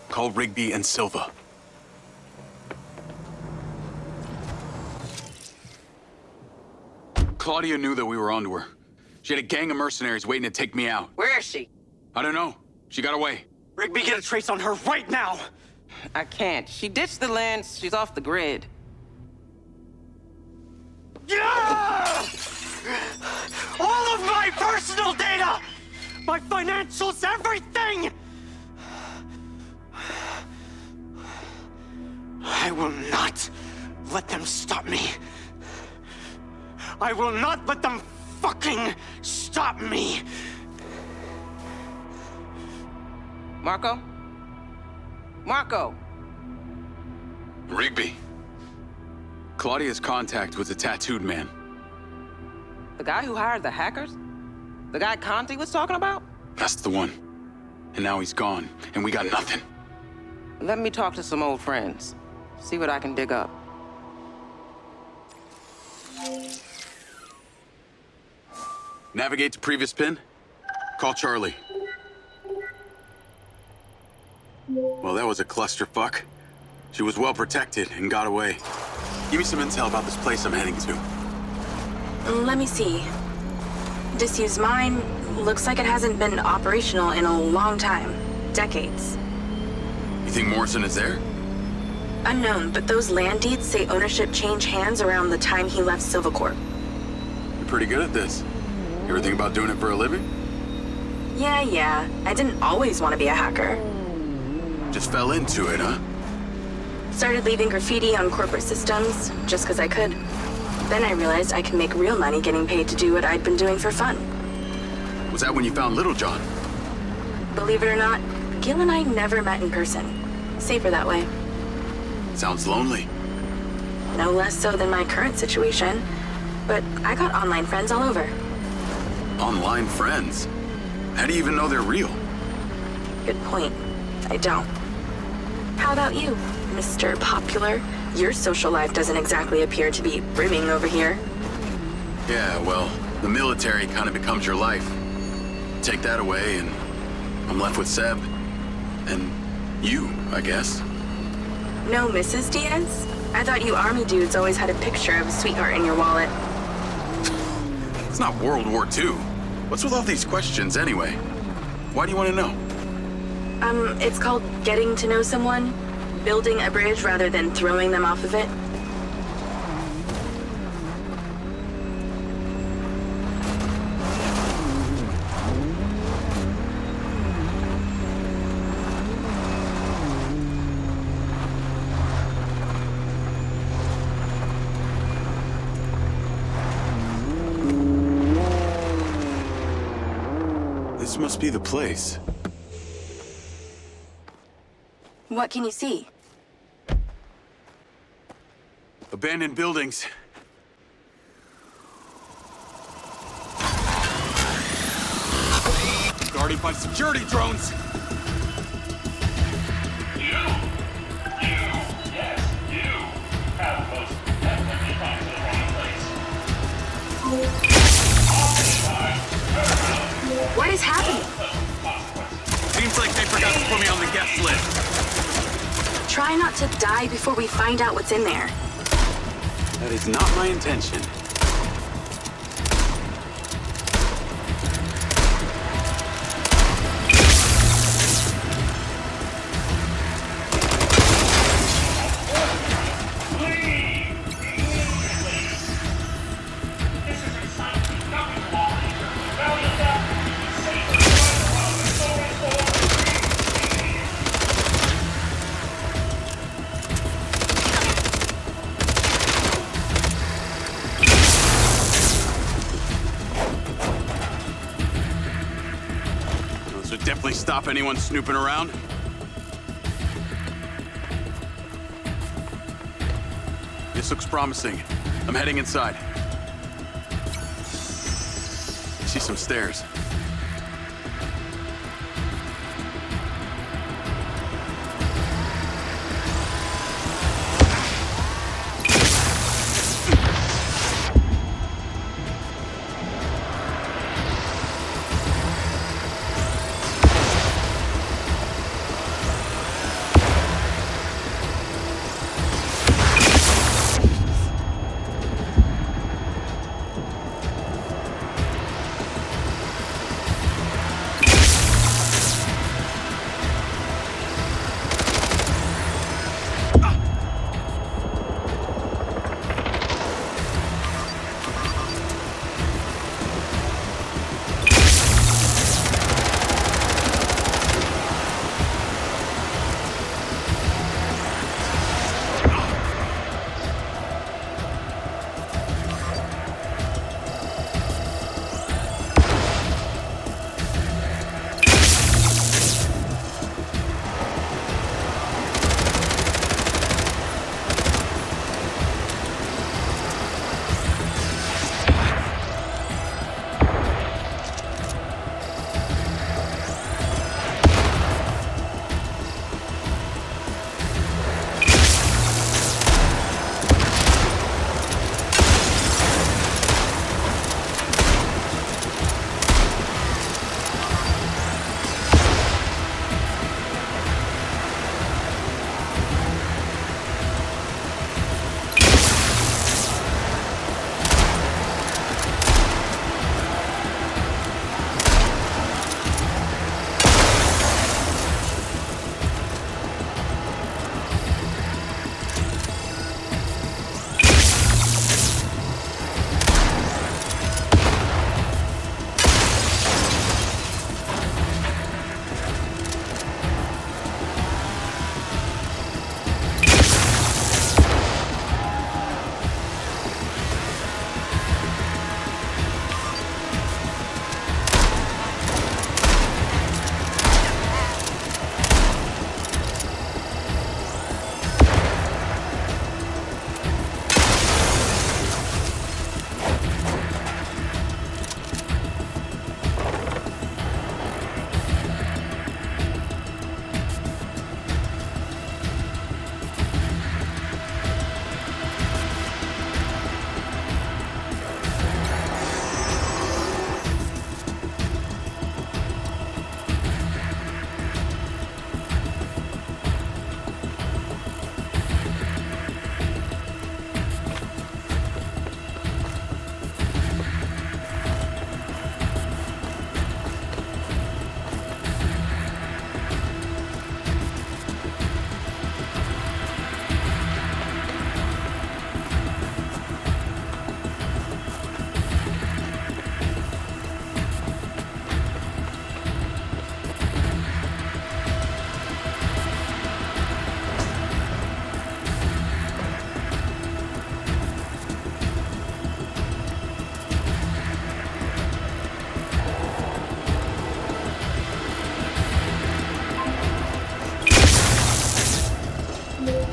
Call Rigby and Silva. Claudia knew that we were onto her. She had a gang of mercenaries waiting to take me out. Where is she? I don't know. She got away. Rigby, get a trace on her right now! I can't. She ditched the lens. She's off the grid. Yeah! All of my personal data! My financials, everything! I will not let them stop me. I will not let them fucking stop me. Marco? Marco! Rigby. Claudia's contact was a tattooed man. The guy who hired the hackers? The guy Conti was talking about? That's the one. And now he's gone, and we got nothing. Let me talk to some old friends. See what I can dig up. Navigate to previous pin. Call Charlie. Well, that was a clusterfuck. She was well protected and got away. Give me some intel about this place I'm heading to. Let me see. Disused mine. Looks like it hasn't been operational in a long time. Decades. You think Morrison is there? Unknown, but those land deeds say ownership changed hands around the time he left Silvercorp. You're pretty good at this. You ever think about doing it for a living? Yeah. I didn't always want to be a hacker. Just fell into it, huh? Started leaving graffiti on corporate systems, just because I could. Then I realized I could make real money getting paid to do what I'd been doing for fun. Was that when you found Little John? Believe it or not, Gil and I never met in person. Safer that way. Sounds lonely. No less so than my current situation. But I got online friends all over. Online friends? How do you even know they're real? Good point. I don't. How about you, Mr. Popular? Your social life doesn't exactly appear to be brimming over here. Yeah, well, the military kind of becomes your life. Take that away and I'm left with Seb. And you, I guess. No Mrs. Diaz? I thought you army dudes always had a picture of a sweetheart in your wallet. It's not World War II. What's with all these questions anyway? Why do you want to know? It's called getting to know someone. Building a bridge rather than throwing them off of it. be the place. What can you see? Abandoned buildings. Guarded by security drones! What is happening? Seems like they forgot to put me on the guest list. Try not to die before we find out what's in there. That is not my intention. Definitely stop anyone snooping around. This looks promising. I'm heading inside. I see some stairs.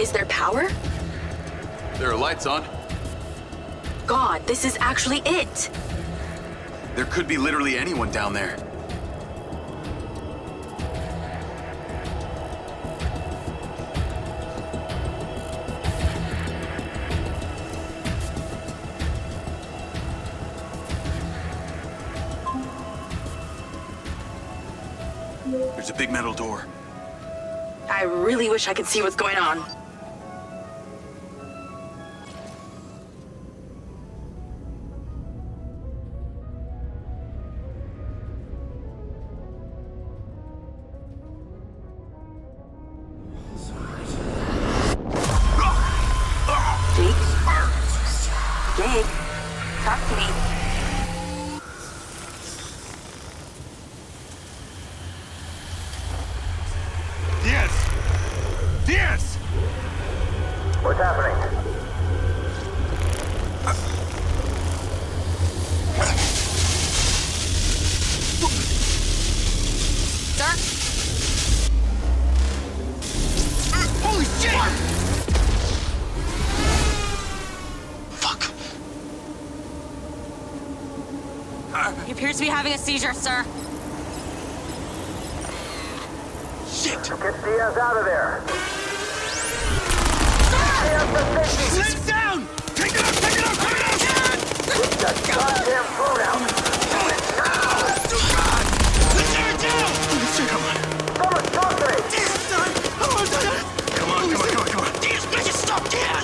Is there power? There are lights on. God, this is actually it. There could be literally anyone down there. There's a big metal door. I really wish I could see what's going on. Jake, talk to me. Díaz! What's happening? Sir? Holy shit! Fuck. He appears to be having a seizure, sir. Shit! Get Diaz out of there! Sit down! Take it up! Take it up! Take it up! Get that goddamn phone out! Do it now! Let's tear it down! Come on. Someone talk to me! Come on. Diaz, make it stop! Diaz!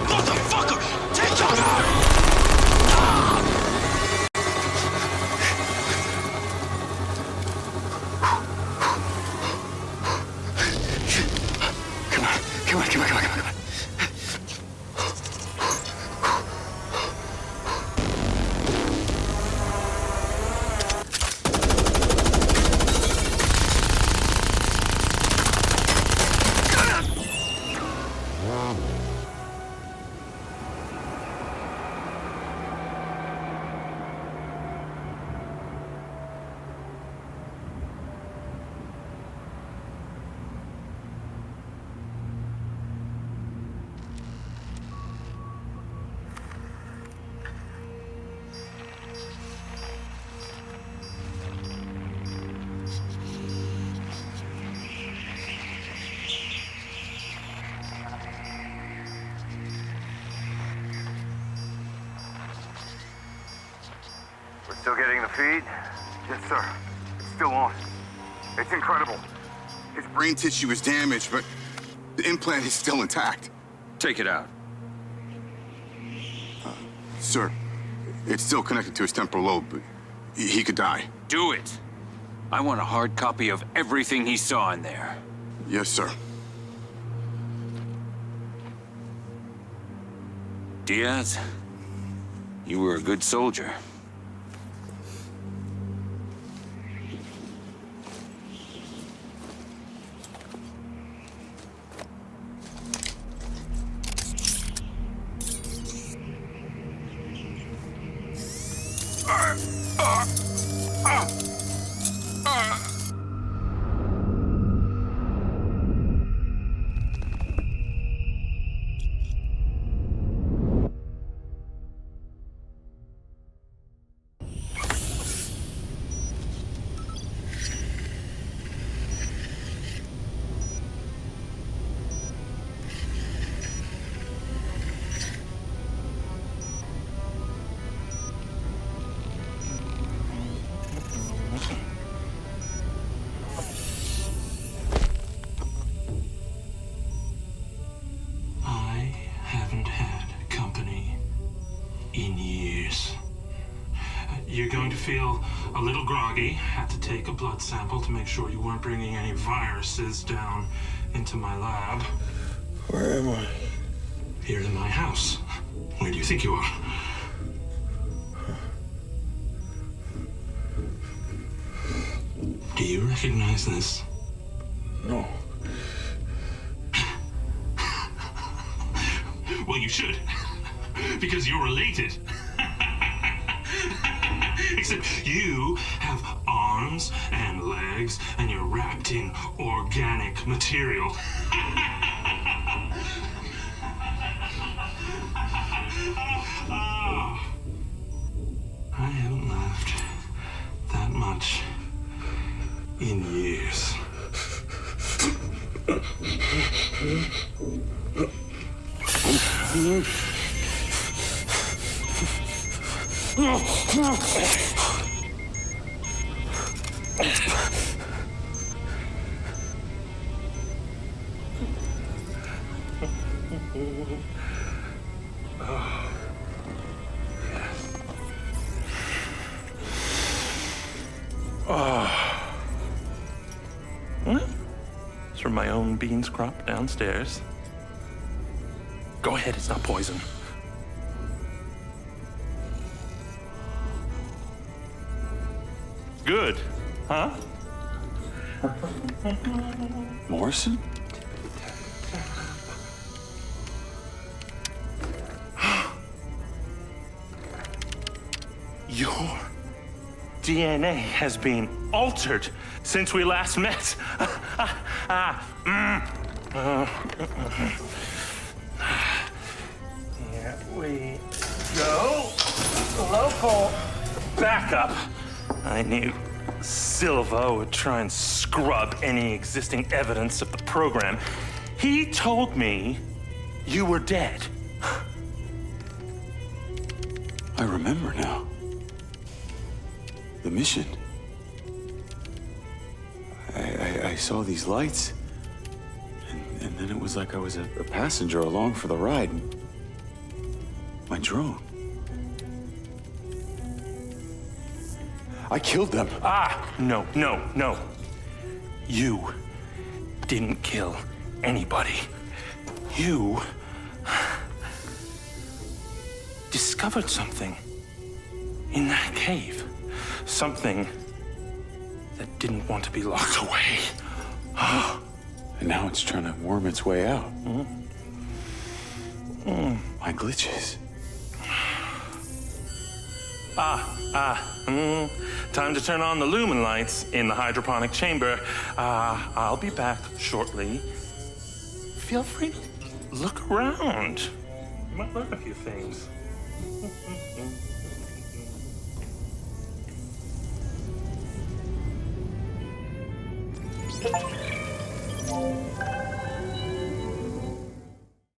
Motherfucker! Take your arm! Come on. We're still getting the feed? Yes, sir. It's still on. It's incredible. His brain tissue is damaged, but the implant is still intact. Take it out. Sir, it's still connected to his temporal lobe, but he could die. Do it. I want a hard copy of everything he saw in there. Yes, sir. Diaz, you were a good soldier. You're going to feel a little groggy. Had to take a blood sample to make sure you weren't bringing any viruses down into my lab. Where am I? Here in my house. Where do you think you are? Do you recognize this? No. Well, you should. Because you're related. Except you have arms and legs, and you're wrapped in organic material. I haven't laughed that much in years. It's from my own beans crop downstairs. Go ahead, it's not poison. Good, huh? Morrison? Your DNA has been altered since we last met. Here we go. Local backup. I knew Silva would try and scrub any existing evidence of the program. He told me you were dead. I remember now. The mission. I saw these lights, and then it was like I was a passenger along for the ride. My drone. I killed them. No. You didn't kill anybody. You discovered something in that cave. Something that didn't want to be locked away. And now it's trying to worm its way out. My glitches. Time to turn on the lumen lights in the hydroponic chamber. I'll be back shortly. Feel free to look around. You might learn a few things.